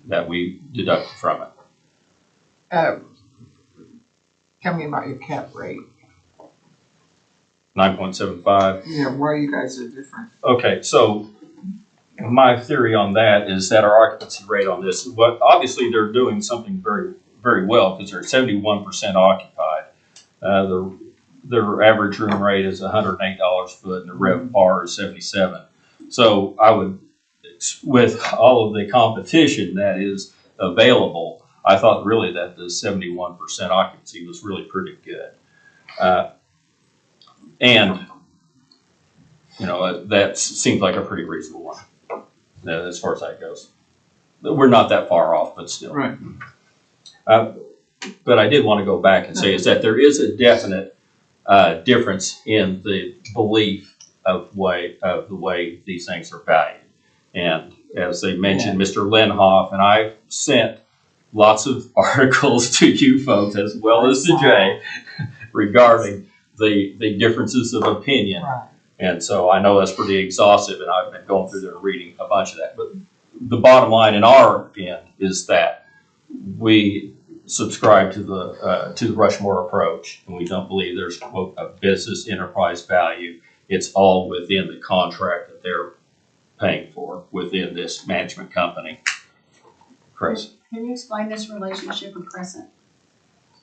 that we deducted from it. Tell me about your cap rate. 9.75. Yeah, why you guys are different. Okay, so my theory on that is that our occupancy rate on this, obviously they're doing something very, very well, because they're 71% occupied. Their average room rate is $108 a foot, and the rev bar is 77. So I would, with all of the competition that is available, I thought really that the 71% occupancy was really pretty good. And that seems like a pretty reasonable one as far as that goes. We're not that far off, but still. Right. But I did want to go back and say is that there is a definite difference in the belief of the way these things are valued. And as they mentioned, Mr. Lenhoff and I sent lots of articles to you folks as well as to Jay regarding the differences of opinion. Right. And so I know that's pretty exhaustive, and I've been going through there and reading a bunch of that. But the bottom line in our end is that we subscribe to the Rushmore approach, and we don't believe there's quote a business enterprise value. It's all within the contract that they're paying for within this management company. Chris. Can you explain this relationship with Crescent?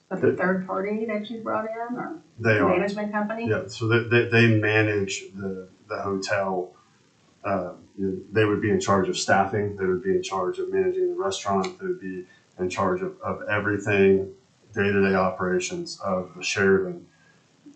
The third party that you brought in, or They the are. management company? Yeah, so they manage the hotel. They would be in charge of staffing, they would be in charge of managing the restaurant, they would be in charge of everything, day-to-day operations of the Sheraton.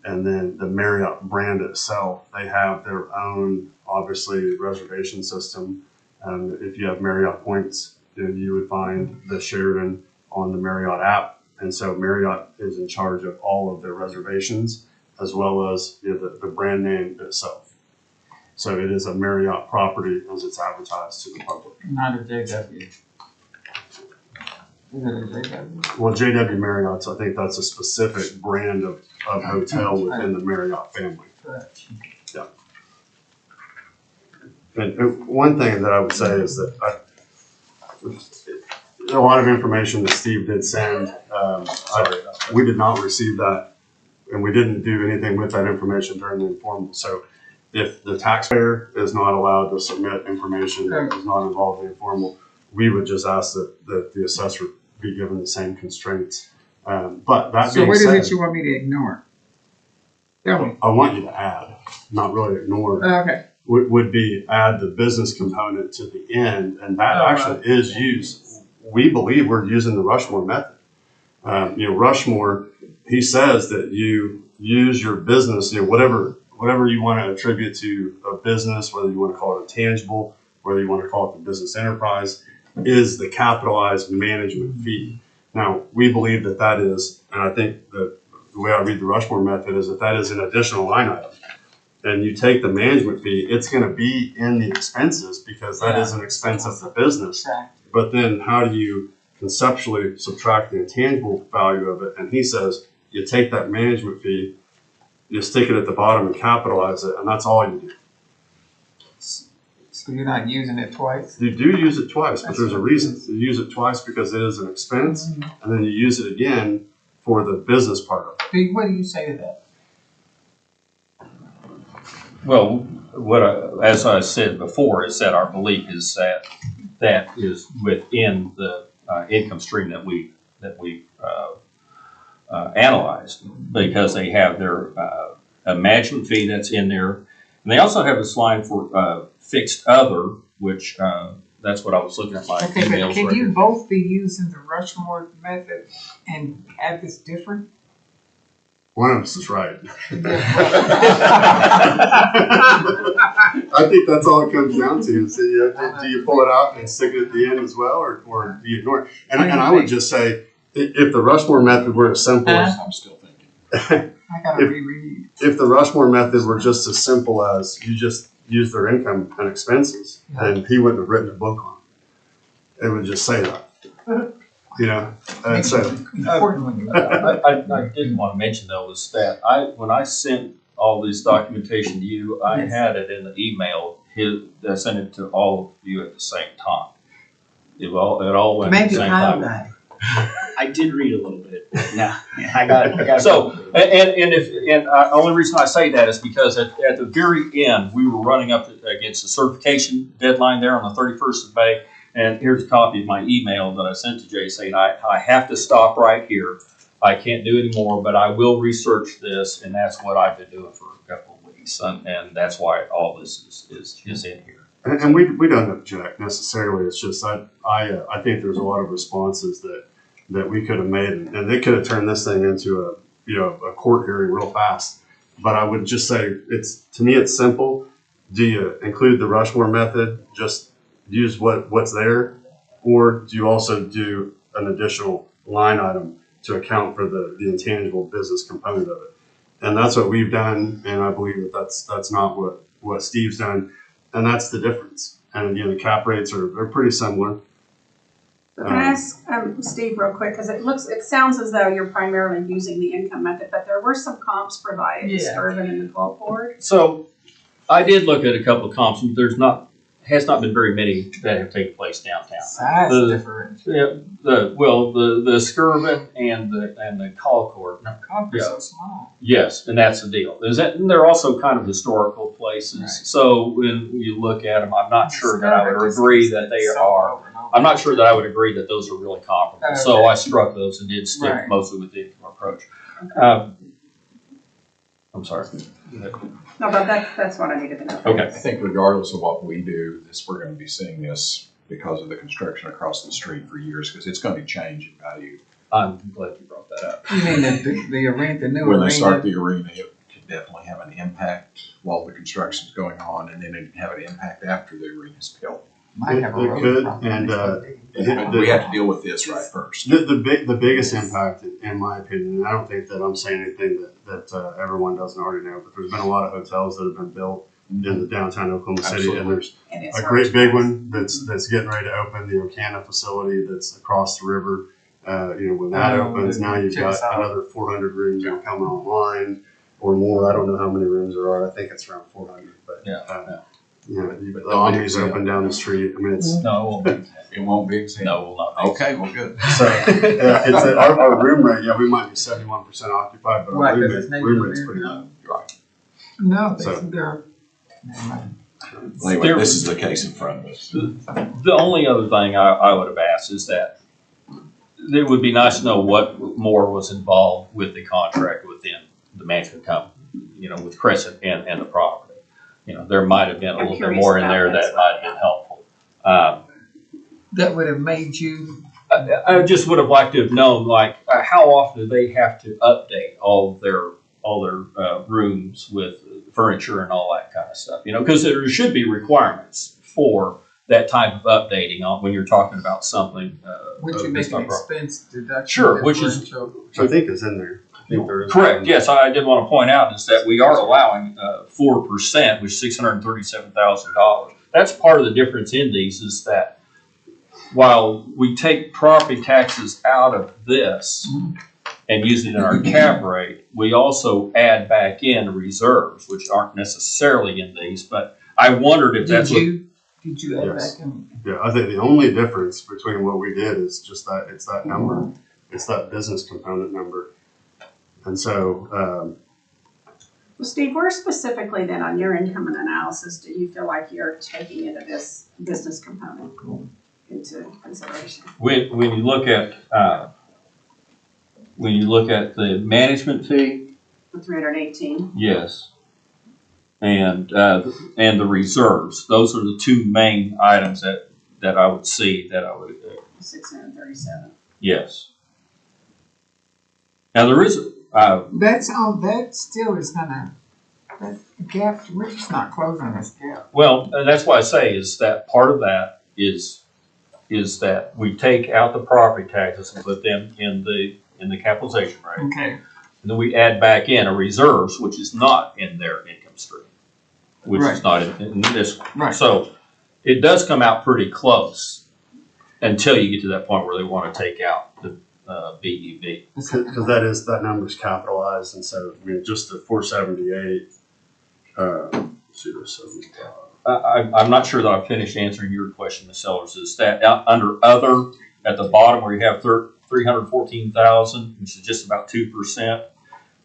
And then the Marriott brand itself, they have their own, obviously, reservation system. If you have Marriott points, you would find the Sheraton on the Marriott app. And so Marriott is in charge of all of their reservations, as well as the brand name itself. So it is a Marriott property as it's advertised to the public. Not a JW. Is it a JW? Well, JW Marriott's, I think that's a specific brand of hotel within the Marriott family. Correct. Yeah. And one thing that I would say is that a lot of information that Steve did send, we did not receive that, and we didn't do anything with that information during the informal. So if the taxpayer is not allowed to submit information that is not involved in the informal, we would just ask that the assessor be given the same constraints. But that So being what is said, it you want me to ignore? Tell me. I want you to add, not really ignore, Okay. would be add the business component to the end, and that actually is used. We believe we're using the Rushmore method. Rushmore, he says that you use your business, whatever you want to attribute to a business, whether you want to call it a tangible, whether you want to call it the business enterprise, is the capitalized management fee. Now, we believe that is, and I think that the way I read the Rushmore method is that is an additional line item. And you take the management fee, it's going to be in the expenses because that is an expense of the business. But then how do you conceptually subtract the intangible value of it? And he says, you take that management fee, you stick it at the bottom and capitalize it, and that's all you do. So you're not using it twice? You do use it twice, but there's a reason. You use it twice because it is an expense, and then you use it again for the business part of it. What do you say to that? Well, as I said before, is that our belief is that is within the income stream that we analyzed, because they have their a management fee that's in there, and they also have this line for fixed other, which that's what I was looking at my Okay, but emails. can you both be using the Rushmore method and have this different? One of us is right. I think that's all it comes down to. Is, do you pull it out and stick it at the end as well, or do you ignore it? And I would just say, if the Rushmore method were as simple as I'm still thinking. I gotta reread. If the Rushmore method were just as simple as you just use their income and expenses, then he wouldn't have written a book on it. It would just say that. And so I did want to mention though is that when I sent all this documentation to you, I had it in the email. I sent it to all of you at the same time. It all went at Maybe the same Kyle time. got it. I did read a little bit. No, I got it. So, only reason I say that is because at the very end, we were running up against the certification deadline there on the 31st of May. And here's a copy of my email that I sent to Jay saying, I have to stop right here. I can't do any more, but I will research this. And that's what I've been doing for a couple of weeks. And that's why all this is in here. And we don't object necessarily. It's just I think there's a lot of responses that we could have made, and they could have turned this thing into a court hearing real fast. But I would just say to me it's simple. Do you include the Rushmore method? Just use what's there, or do you also do an additional line item to account for the intangible business component of it? And that's what we've done, and I believe that's not what Steve's done. And that's the difference. And the cap rates they're pretty similar. Can I ask Steve real quick, because it sounds as though you're primarily using the income method, but there were some comps provided to Skirvin and the Gulfport. So I did look at a couple of comps. There's not has not been very many that have taken place downtown. Size The- difference. Yeah, the Skirvin and the Colcord. Conference Yeah. so small. Yes, and that's the deal. And they're also kind of historical places. Right. So when you look at them, I'm not sure that I would Just agree keeps that they getting are. over and over. I'm not sure that I would agree that those are really comparable. So Okay. I struck those and did stick Right. mostly with the income approach. I'm sorry. No, but that's what I needed to know. Okay. I think regardless of what we do, we're gonna be seeing this because of the construction across the street for years, because it's gonna change in value. I'm glad you brought that up. You mean the arena, the new arena? When they start the arena, it could definitely have an impact while the construction's going on, and then it can have an impact after the arena's built. Might have a It road could, problem. and, But we have to deal with this right first. The biggest impact, in my opinion, and I don't think that I'm saying anything that everyone doesn't already know, but there's been a lot of hotels that have been built in the downtown Oklahoma City, and there's And it's a hard great to big price. one that's getting ready to open, the Ocana facility that's across the river. When that Oh, opens, now you've got Chickasaw. another 400 rooms that are coming online or more. I don't know how many rooms there are. I think it's around 400, but Yeah. the Omni's open down the street. I mean, it's No, it won't be. It won't be extended. No, it will not be. Okay, well, good. so it's our room rate. Yeah, we might be 71% occupied, but our Right, room, because it's room rate's neighborhood. pretty low. Right. No, So- they're. Well, anyway, this is the case in front of us. The only other thing I would have asked is that it would be nice to know what more was involved with the contract within the management company, with Crescent and the property. There might have been a I'm little bit curious more in about there that as that might have been helpful. That would have made you, I just would have liked to have known, how often do they have to update all their rooms with furniture and all that kind of stuff, because there should be requirements for that type of updating on when you're talking about something. would of you this make an type of- expense deduction? Sure, which is- differential? I think it's in there. I think there is. Correct, yes, I did want to point out is that we are allowing 4%, which is $637,000. That's part of the difference in these is that while we take property taxes out of this and use it in our cap rate, we also add back in reserves, which aren't necessarily in these, but I wondered if that's what. Did you add Yes. back in? Yeah, I think the only difference between what we did is just that it's that number, it's that business component number. And so, Well, Steve, where specifically then on your income and analysis do you feel like you're taking into this business component into consideration? When you look at the management fee, The 318, yes, and the reserves, those are the two main items that I would see that I would 637. yes. Now there is That still is gonna, that gap, we're just not closing this gap. well, and that's why I say is that part of that is that we take out the property taxes and put them in the capitalization rate. Okay, And then we add back in a reserves, which is not in their income stream, which is Right. not in this one. right. So it does come out pretty close until you get to that point where they want to take out the BEV. because that number's capitalized, and so, I mean, just the 478, 075. I'm not sure that I've finished answering your question, Ms. Sellers. Is that under other at the bottom where you have 314,000, which is just about 2%?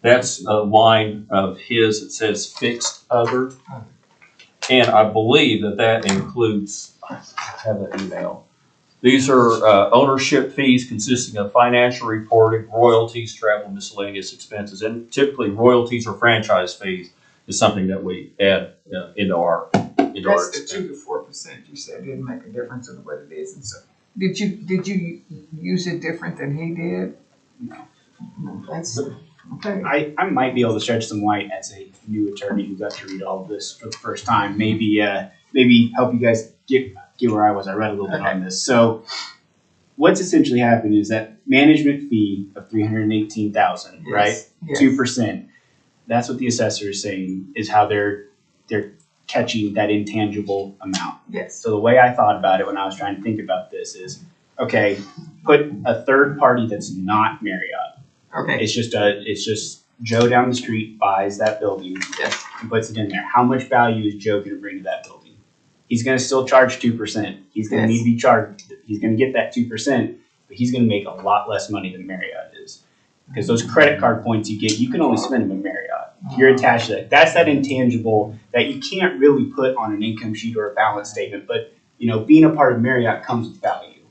That's a line of his that says fixed other, and I believe that includes. I have that email. These are ownership fees consisting of financial reporting, royalties, travel, miscellaneous expenses, and typically royalties or franchise fees is something that we add into our That's the expense. 2 to 4% you said didn't make a difference in what it is, and so, did you use it different than he did? That's, okay. I might be able to stretch some light as a new attorney who got to read all of this for the first time. Maybe help you guys get where I was. I read a little bit on this. So what's essentially happened is that management fee of $318,000, right? Yes. 2%. That's what the assessor is saying is how they're catching that intangible amount. Yes, So the way I thought about it when I was trying to think about this is, okay, put a third party that's not Marriott. okay, It's just Joe down the street buys that building yes. and puts it in there. How much value is Joe going to bring to that building? he's gonna still charge 2%. He's gonna need to be charged, he's gonna get that 2%, but he's gonna make a lot less money than Marriott is. Because those credit card points you get, you can only spend them in Marriott. You're attached to that. That's that intangible that you can't really put on an income sheet or a balance statement, but being a part of Marriott comes with value.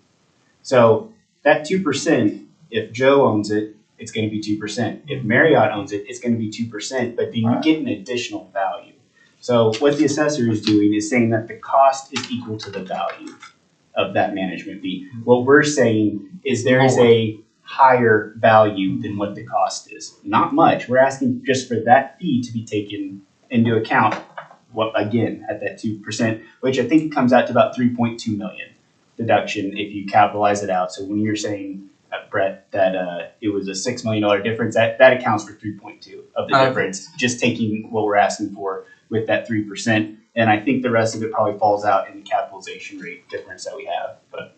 So that 2%, if Joe owns it, it's going to be 2%. If Marriott owns it, it's going to be 2%, but then you get an additional value. So what the assessor is doing is saying that the cost is equal to the value of that management fee. What we're saying is there is a higher value than what the cost is. Not much. We're asking just for that fee to be taken into account, again, at that 2%, which I think comes out to about 3.2 million deduction if you capitalize it out. So when you're saying, Brett, that it was a $6 million difference, that accounts for 3.2 of the difference, just taking what we're asking for with that 3%. And I think the rest of it probably falls out in the capitalization rate difference that we have. But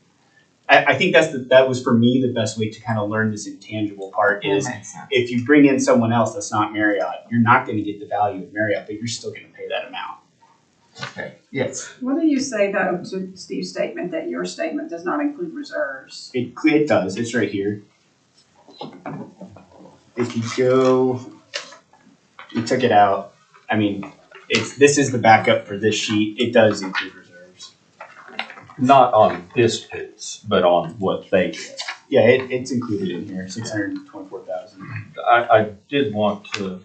I think that was for me the best way to kind of learn this intangible part is if you bring in someone else that's not Marriott, you're not going to get the value of Marriott, but you're still going to pay that amount. Okay, yes. What do you say though to Steve's statement that your statement does not include reserves? It does. It's right here. If you go, we took it out. I mean, this is the backup for this sheet. It does include reserves. Not on this piece, but on what they get. Yeah, it's included in here, 624,000. I did want to.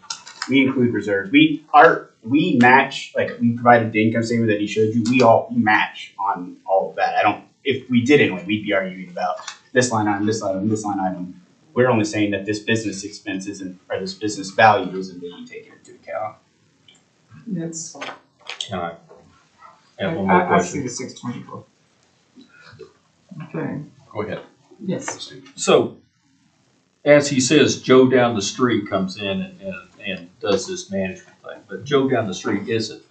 We include reserves. We match, like we provided the income statement that he showed you. We match on all of that. If we didn't, we'd be arguing about this line item, this line item, this line item. We're only saying that this business expense or this business value isn't being taken into account. Yes. Can I have one more I see question? the 624. Okay. Go ahead. Yes. So, as he says, Joe down the street comes in and does this management thing, but Joe down the street isn't.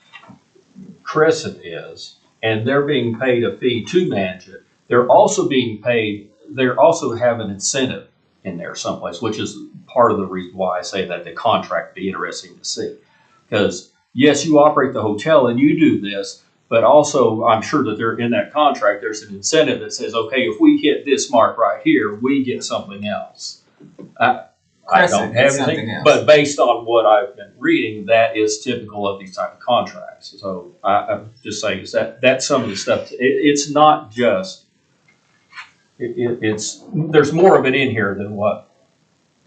Crescent is, and they're being paid a fee to manage it. They're also have an incentive in there someplace, which is part of the reason why I say that the contract would be interesting to see. Because yes, you operate the hotel and you do this, but also I'm sure that they're in that contract, there's an incentive that says, okay, if we hit this mark right here, we get something else. I don't have anything, but based on what I've been reading, that is typical of these type of contracts. So I'm just saying is that's some of the stuff. It's not just. It's there's more of it in here than what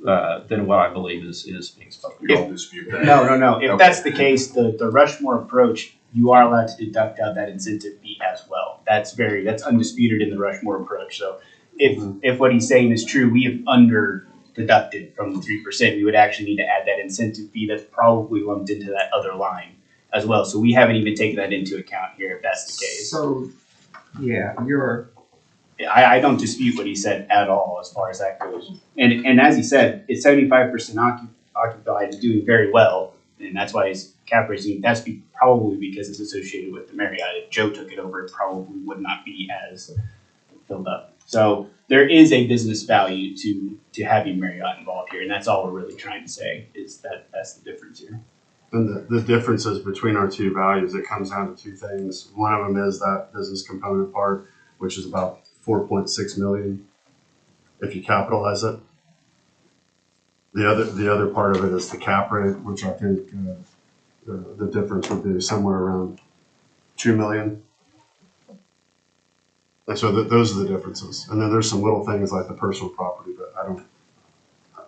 I believe is being spoken. You don't dispute that. No. If that's the case, the Rushmore approach, you are allowed to deduct out that incentive fee as well. That's undisputed in the Rushmore approach. So if what he's saying is true, we have under deducted from the 3%, we would actually need to add that incentive fee that's probably lumped into that other line as well. So we haven't even taken that into account here if that's the case. So, yeah, I don't dispute what he said at all as far as that goes. And as he said, it's 75% occupied and doing very well. And that's why his cap rating, that's probably because it's associated with the Marriott. If Joe took it over, it probably would not be as filled up. So there is a business value to having Marriott involved here, and that's all we're really trying to say is that that's the difference here. And the differences between our two values, it comes down to two things. One of them is that business component part, which is about 4.6 million if you capitalize it. The other part of it is the cap rate, which I think the difference would be somewhere around 2 million. And so those are the differences. And then there's some little things like the personal property, but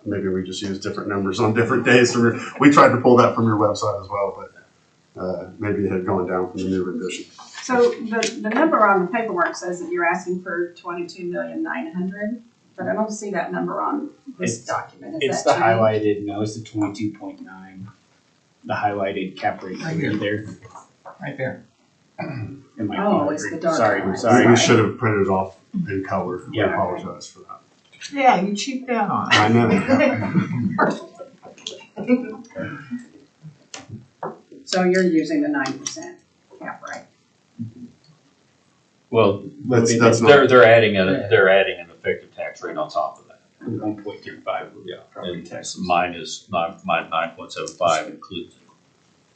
maybe we just use different numbers on different days. We tried to pull that from your website as well, but maybe it had gone down from the new rendition. So the number on the paperwork says that you're asking for 22,900,000, but I don't see that number on this document. It's the highlighted, no, it's the 22.9. The highlighted cap rate Right here. there. right there. It might Oh, be it's the green. dark Sorry, one. sorry. We should have printed it off in color. Yeah. I apologize for that. Yeah, you cheaped out on it. I know. So you're using the 9% cap rate. Well, That's they're adding an effective tax rate on top of that. 1.35. Yeah, and mine 9.75 includes it.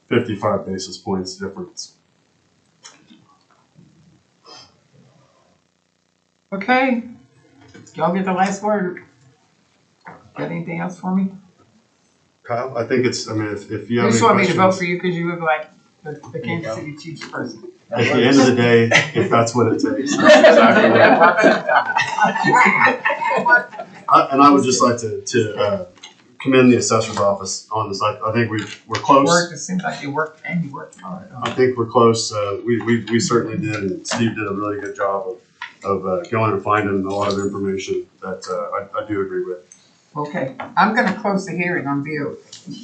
55 basis points difference. Okay, y'all get the last word. Got anything else for me? Kyle, I think it's, I mean, if you You have just any want me to vote for questions, you because you look like the Kansas City Chiefs person. at the end of the day, if that's what it takes. And I would just like to commend the assessor's office on this. I think we're close. It seems like you worked and you worked hard. I think we're close. We certainly did, and Steve did a really good job of going and finding a lot of information that I do agree with. Okay, I'm gonna close the hearing on BOE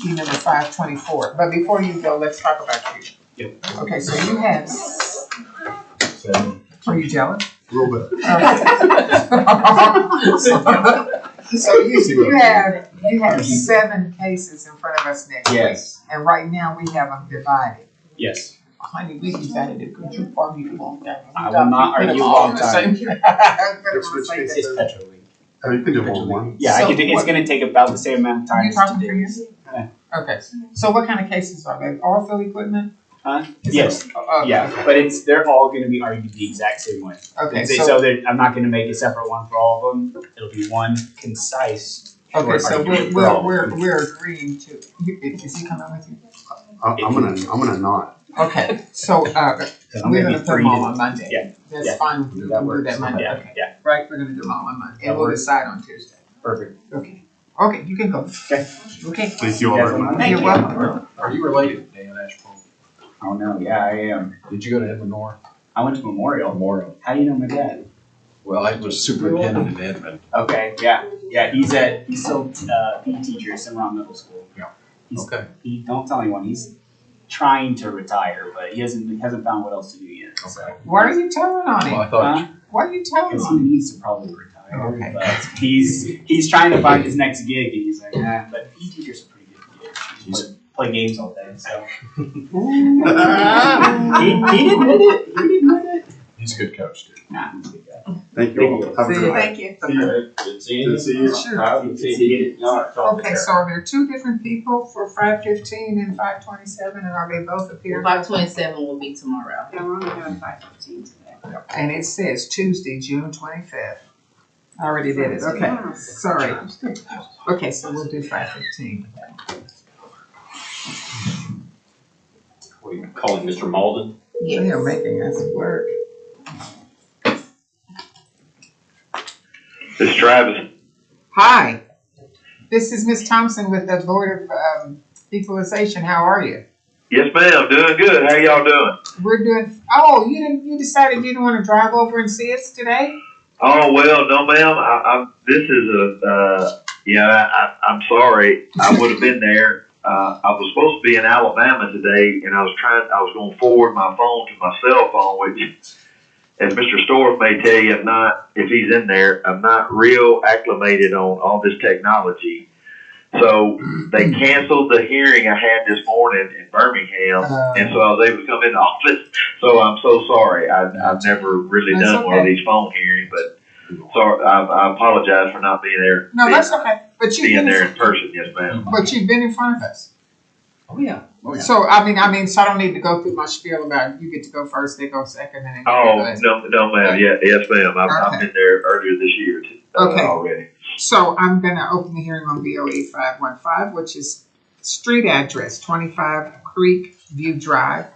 number 524, but before you go, let's talk about you. Yep. Okay, so you have, are you jealous? A little bit. So you have 7 cases in front of us next week. Yes. And right now we have them divided. Yes. Honey, we decided to go too far, you long time. I will not argue a long time. It's Petrolink. Oh, you can do one. Yeah, So I can. It's what- going to take about the same amount of time. You as talking to for do you? this. Okay, so what kind of cases are they? All field equipment? Huh? Is Yes. it- okay. Yeah, but they're all going to be argued the exact same way. Okay, So I'm not going to make a separate one for all of them. It'll be one concise. Okay, short so argument for all of them. we're agreeing to, is he coming with you? I'm gonna not. Okay, so, I'm we're gonna gonna be put free them all to- on Monday. yeah, That's yeah. fine, we That can do works. that Monday, Yeah, okay. yeah. Right, we're gonna do them all on Monday, That and we'll works. decide on Tuesday. Perfect. Okay, okay, you can go. Okay. Okay. Thank you all very much. You're welcome. Are you related to Dan Ashford? Oh no, yeah, I am. Did you go to Edmond North? I went to Memorial. Memorial. How do you know my dad? Well, I was superintendent in Edmond. Okay, yeah, he's still PE teacher at Cimarron Middle School. Yeah. Okay. Don't tell anyone. He's trying to retire, but he hasn't found what else to do yet. So. Why are you telling on Well, him? I thought, Why are you telling Because he on him? needs to probably retire. Okay. But he's trying to find his next gig, and he's like, but PE teacher's a pretty good gig. Play games all day, so. he didn't admit it. he's a good coach, too. Nah, he's a good guy. Thank you all. Have a See good you. night. Thank you. See you. Good seeing Good to see you. Sure. Okay, so are there 2 different people for 515 and 527, and are they both appearing? 527 will be tomorrow. Yeah, we're only doing 5:15 today. And it says Tuesday, June 25th. I already did it, okay, sorry. Okay, so we'll do 515. What are you calling Mr. Malden? They are making us work. This is Travis. Hi, this is Miss Thompson with the Board of Equalization. How are you? Yes, ma'am. Doing good. How y'all doing? We're doing. Oh, you decided you didn't want to drive over and see us today? Oh well, no, ma'am. This is I'm sorry. I would have been there. I was supposed to be in Alabama today, and I was going to forward my phone to my cell phone, which, as Mr. Storff may tell you, if he's in there, I'm not real acclimated on all this technology. So they canceled the hearing I had this morning in Birmingham, and so I was able to come in the office. So I'm so sorry. I've never really That's done one of okay. these phone hearings, but sorry, I apologize for not being there. No, that's okay. But you've Being been there in person, yes, ma'am. But you've been in front of us. Oh yeah. So I mean, so I don't need to go through my spiel about you get to go first, they go second, and then. Oh no, ma'am. Yeah, yes, ma'am. I've Okay. been there earlier this year Okay. already. So I'm gonna open the hearing on BOE 515, which is street address 25 Creek View Drive,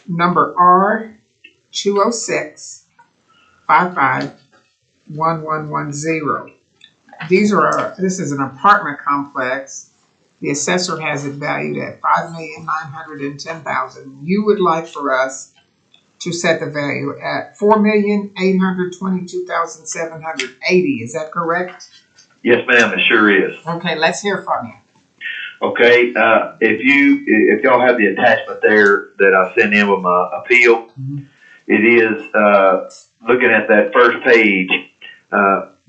number R206-55-1110. This is an apartment complex. The assessor has it valued at $5,910,000. You would like for us to set the value at $4,822,780. Is that correct? Yes, ma'am. It sure is. Okay, let's hear from you. Okay. If y'all have the attachment there that I sent in with my appeal, it is looking at that first page.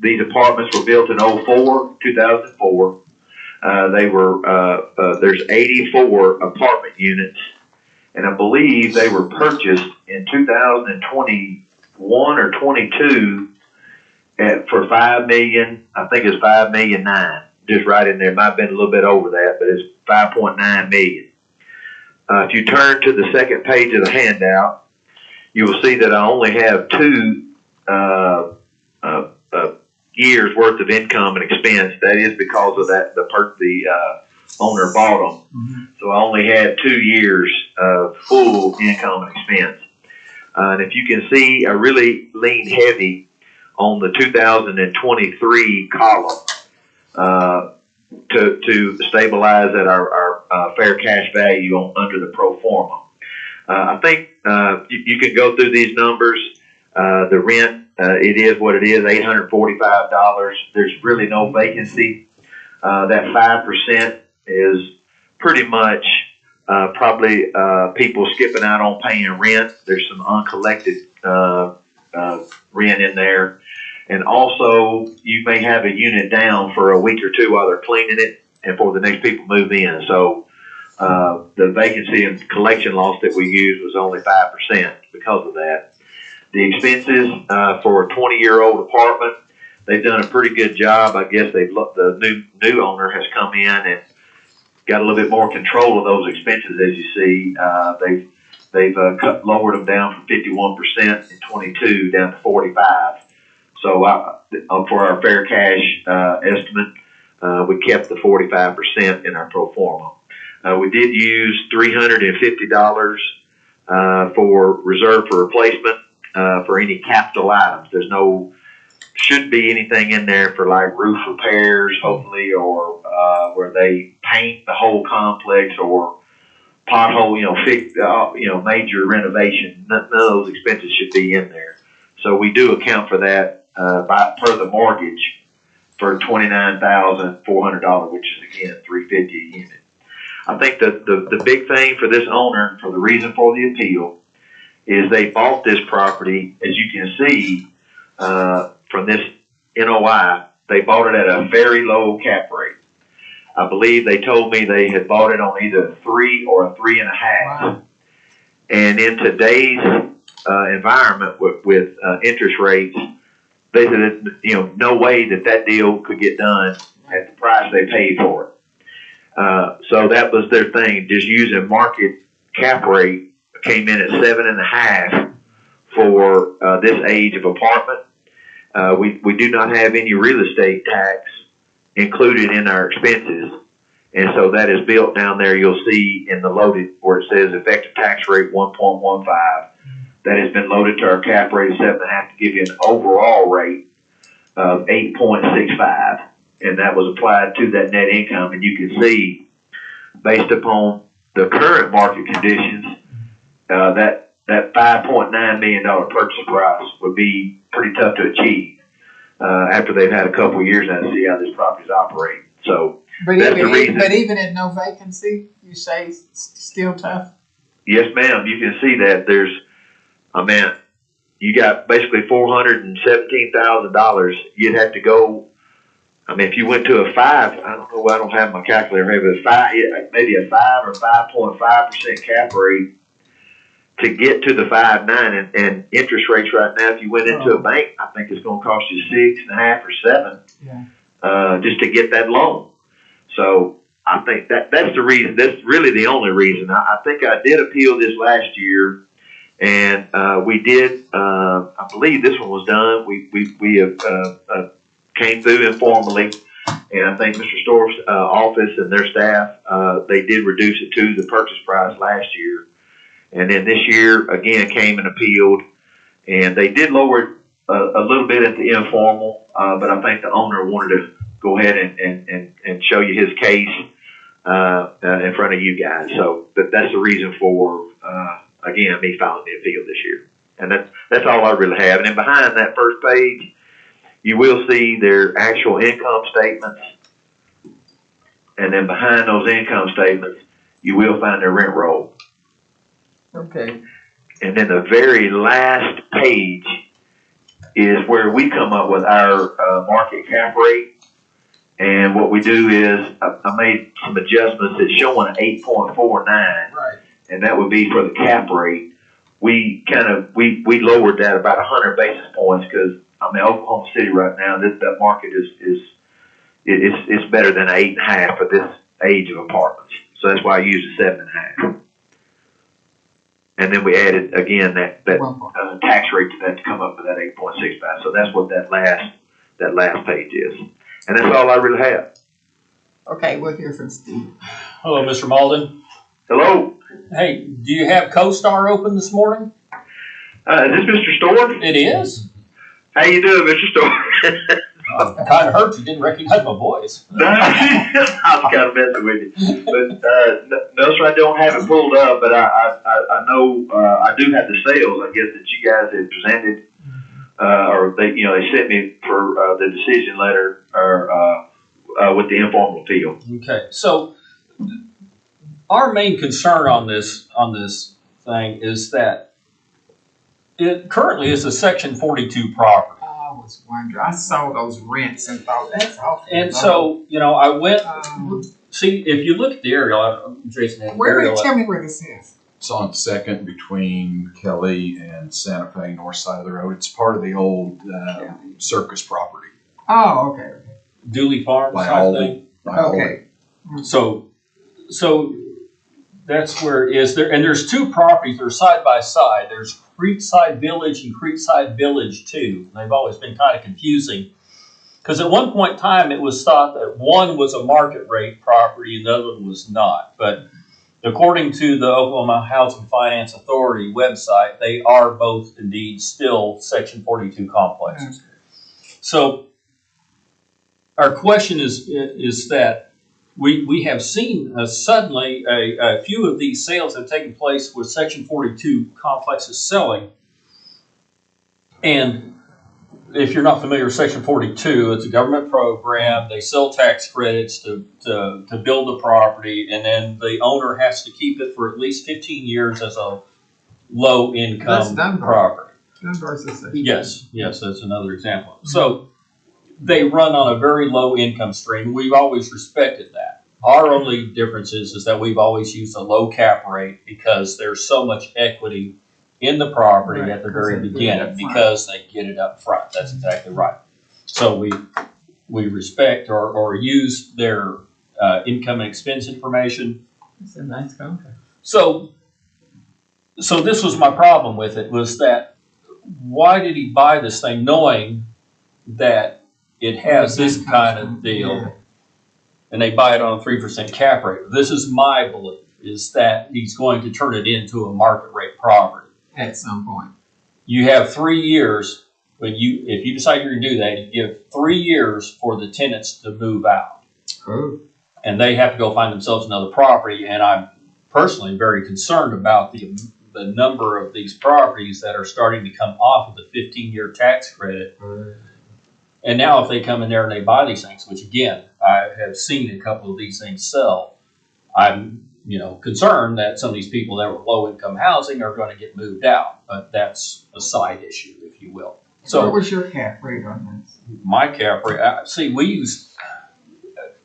These apartments were built in 2004. There's 84 apartment units, and I believe they were purchased in 2021 or 22 for $5 million. I think it's $5.9 million, just right in there. It might have been a little bit over that, but it's $5.9 million. If you turn to the second page of the handout, you will see that I only have 2 years worth of income and expense. That is because of that the owner bought them. So I only had 2 years of full income and expense. And if you can see, I really leaned heavy on the 2023 column to stabilize at our fair cash value under the pro forma. I think you can go through these numbers. The rent, it is what it is, $845. There's really no vacancy. That 5% is pretty much probably people skipping out on paying rent. There's some uncollected rent in there. And also, you may have a unit down for a week or two while they're cleaning it and before the next people move in. So the vacancy and collection loss that we used was only 5% because of that. The expenses for a 20-year-old apartment, they've done a pretty good job. I guess the new owner has come in and got a little bit more control of those expenses. As you see, they've lowered them down from 51% in 22 down to 45. So for our fair cash estimate, we kept the 45% in our pro forma. We did use $350 for reserve for replacement for any capital items. Shouldn't be anything in there for like roof repairs, hopefully, or where they paint the whole complex or pothole, fix, major renovation. None of those expenses should be in there. So we do account for that per the mortgage for $29,400, which is again $350 a unit. I think the big thing for this owner, for the reason for the appeal, is they bought this property, as you can see from this NOI, they bought it at a very low cap rate. I believe they told me they had bought it on either a 3 or a 3.5. Wow. And in today's environment with interest rates, they said, no way that deal could get done at the price they paid for it. So that was their thing, just using market cap rate, came in at 7.5 for this age of apartment. We do not have any real estate tax included in our expenses. And so that is built down there. You'll see in the loaded where it says effective tax rate 1.15. That has been loaded to our cap rate of 7.5 to give you an overall rate of 8.65. And that was applied to that net income. And you can see, based upon the current market conditions, that $5.9 million purchase price would be pretty tough to achieve after they've had a couple of years now to see how this property's operating. So, but even at no vacancy, you say it's still tough? Yes, ma'am. You can see that you got basically $417,000. You'd have to go. If you went to a 5, I don't know. I don't have my calculator here, but maybe a 5 or 5.5% cap rate to get to the 5.9, and interest rates right now, if you went into a bank, I think it's going to cost you 6.5 or 7, just to get that loan. So I think that's the reason. That's really the only reason. I think I did appeal this last year, and we did. I believe this one was done. We have came through informally, and I think Mr. Storff's office and their staff they did reduce it to the purchase price last year. And then this year, again, came and appealed, and they did lower it a little bit at the informal, but I think the owner wanted to go ahead and show you his case in front of you guys. So that's the reason for, again, me filing the appeal this year. And that's all I really have. And then behind that first page, you will see their actual income statements. And then behind those income statements, you will find their rent roll. Okay. And then the very last page is where we come up with our market cap rate. And what we do is I made some adjustments. It's showing 8.49. Right. And that would be for the cap rate. We we lowered that about 100 basis points because Oklahoma City right now, that market is better than 8.5 for this age of apartments. So that's why I use the 7.5. and then we added again that One point. tax rate to that to come up with that 8.65. So that's what that last page is, and that's all I really have. Okay, we'll hear from Steve. Hello, Mr. Malden. Hello, Hey, do you have CoStar open this morning? is this Mr. Storm? It is? How you doing, Mr. Storm? Kind of hurt you didn't recognize my voice. No, I was kind of messing with you, but no, sir, I don't have it pulled up. But I know I do have the sales. I guess that you guys had presented, or they sent me for the decision letter or with the informal appeal. Okay, so our main concern on this thing is that it currently is a Section 42 property. I was wondering, I saw those rents and thought, that's awful. And so, I went, see, if you look at the aerial, Jason had the aerial. Tell me where this is. It's on Second between Kelly and Santa Fe, north side of the road. It's part of the old circus property. Oh, okay. Dooley Farms By type Aldi. thing. Okay. So that's where it is there, and there's two properties that are side by side. There's Creekside Village and Creekside Village 2. They've always been kind of confusing because at one point in time it was thought that one was a market rate property and the other one was not. But according to the Oklahoma Housing Finance Authority website, they are both indeed still Section 42 complexes. So our question is that we have seen suddenly a few of these sales have taken place with Section 42 complexes selling. And if you're not familiar with Section 42, it's a government program. They sell tax credits to build the property, and then the owner has to keep it for at least 15 years as a low income property. Dunbar's a section. Yes, that's another example. Mm-hmm. So they run on a very low income stream. We've always respected that. Our only difference is that we've always used a low cap rate because there's so much equity in the property at the very beginning because they get it up front. That's exactly right. So we respect or use their income and expense information. It's a nice contract. So this was my problem with it, was that why did he buy this thing knowing that it has this kind of deal, and they buy it on a 3% cap rate? This is my belief, is that he's going to turn it into a market rate property. At some point. You have 3 years, if you decide you're going to do that, you give 3 years for the tenants to move out. Cool. And they have to go find themselves another property, and I'm personally very concerned about the number of these properties that are starting to come off of the 15-year tax credit. And now if they come in there and they buy these things, which again, I have seen a couple of these things sell, I'm concerned that some of these people that were low income housing are going to get moved out, but that's a side issue, if you will. So what was your cap rate on this? My cap rate, we used,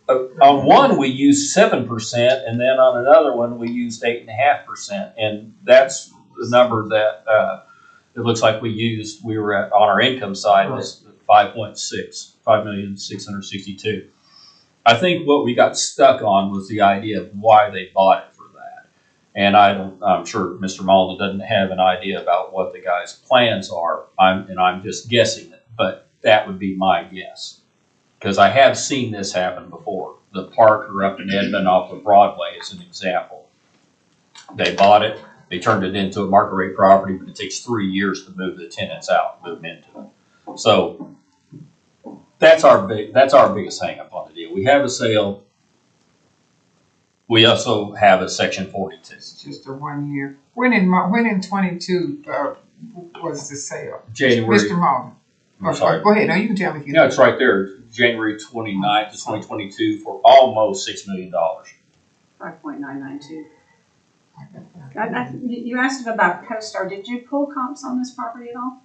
on one we used 7%, and then on another one we used 8.5%, and that's the number that it looks like we were at on our income side was 5.662. I think what we got stuck on was the idea of why they bought it for that. And I'm sure Mr. Malden doesn't have an idea about what the guy's plans are. I'm just guessing it, but that would be my guess. Because I have seen this happen before. The Parker up in Edmond off of Broadway is an example. They bought it, they turned it into a market rate property, but it takes 3 years to move the tenants out, move into it. So that's our biggest hang up on the deal. We have a sale. We also have a Section 42. It's just a 1 year. When in 22 was the sale? January. Mr. Malden. I'm sorry. Go ahead. No, you can tell me if you know. It's right there. January 29th to 2022 for almost $6 million. 5.992. You asked him about CoStar. Did you pull comps on this property at all?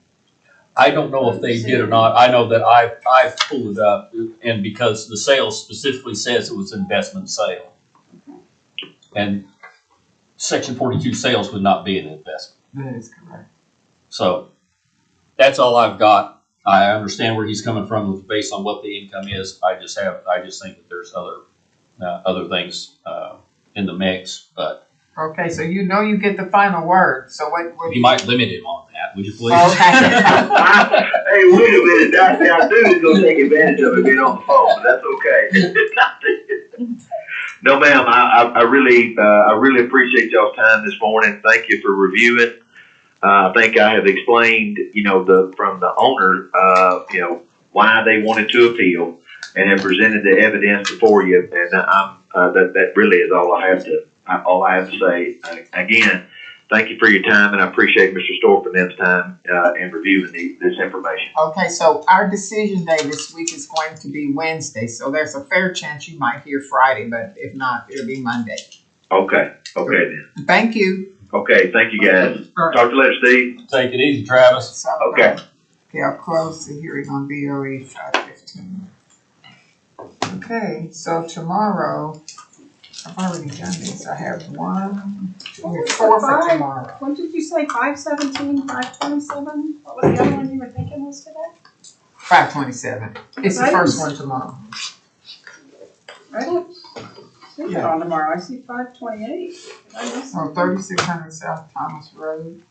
I don't know if they did or not. I know that I've pulled it up, and because the sale specifically says it was an investment sale. Okay. And Section 42 sales would not be an investment. That is correct. So that's all I've got. I understand where he's coming from based on what the income is. I just think that there's other things in the mix, but Okay, so you know you get the final word, so what? You might limit him on that, would you please? Okay. Hey, wait a minute, I knew he was gonna take advantage of it being on the phone, but that's okay. No, ma'am, I really appreciate y'all's time this morning. Thank you for reviewing. I think I have explained, from the owner, why they wanted to appeal and have presented the evidence before you. And that really is all I have to say. Again, thank you for your time, and I appreciate Mr. Storff and them's time in reviewing this information. Okay, so our decision day this week is going to be Wednesday, so there's a fair chance you might hear Friday, but if not, it'll be Monday. Okay then. Thank you. Okay, thank you guys. All right. Talk to you later, Steve. Take it easy, Travis. So, Okay. Okay, I'll close the hearing on BOE 515. Okay, so tomorrow, I've already done this. I have four for tomorrow. What did you say, 517, 527? What was the other one you were thinking was today? 527. It's the Right. first one tomorrow. I don't see that on tomorrow, I see 528. So 3600 South Thomas Road.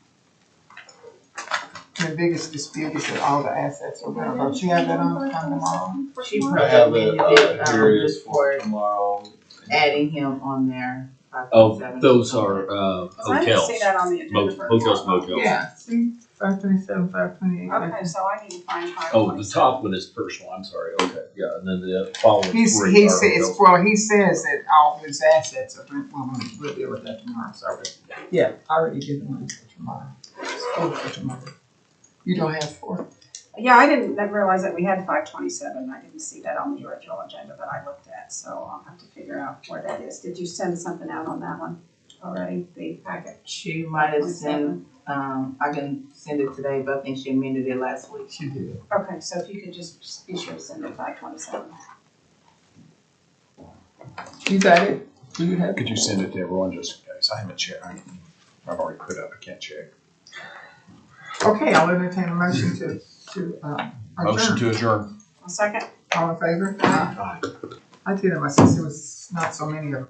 The biggest dispute is that all the assets are rental. Don't you have that on tomorrow? She I have recommended it, it, here it is for tomorrow. adding him on there. Oh, those are, I didn't hotels. see that on the agenda for Hotels, tomorrow. motels. Yeah, see, 527, 528. Okay, so I need to find 527. Oh, the top one is personal, I'm sorry, okay, yeah, and then the following He three are says, hotels. well, he says that all his assets are rent. Well, we'll deal with that tomorrow. Sorry. Yeah, I already did the one for tomorrow. It's 4 for tomorrow. You don't have 4? Yeah, I didn't realize that we had 527. I didn't see that on the original agenda that I looked at, so I'll have to figure out where that is. Did you send something out on that one already, the packet? She might have sent, I can send it today, but I think she amended it last week. She did. Okay, so if you could just be sure to send it 527. You got it? Do you have it? Could you send it to everyone just in case? I haven't checked. I've already put up, I can't check. Okay, I'll entertain a motion to Motion adjourn. to adjourn. A second? All in favor? Aye. I tell you, my sister was not so many of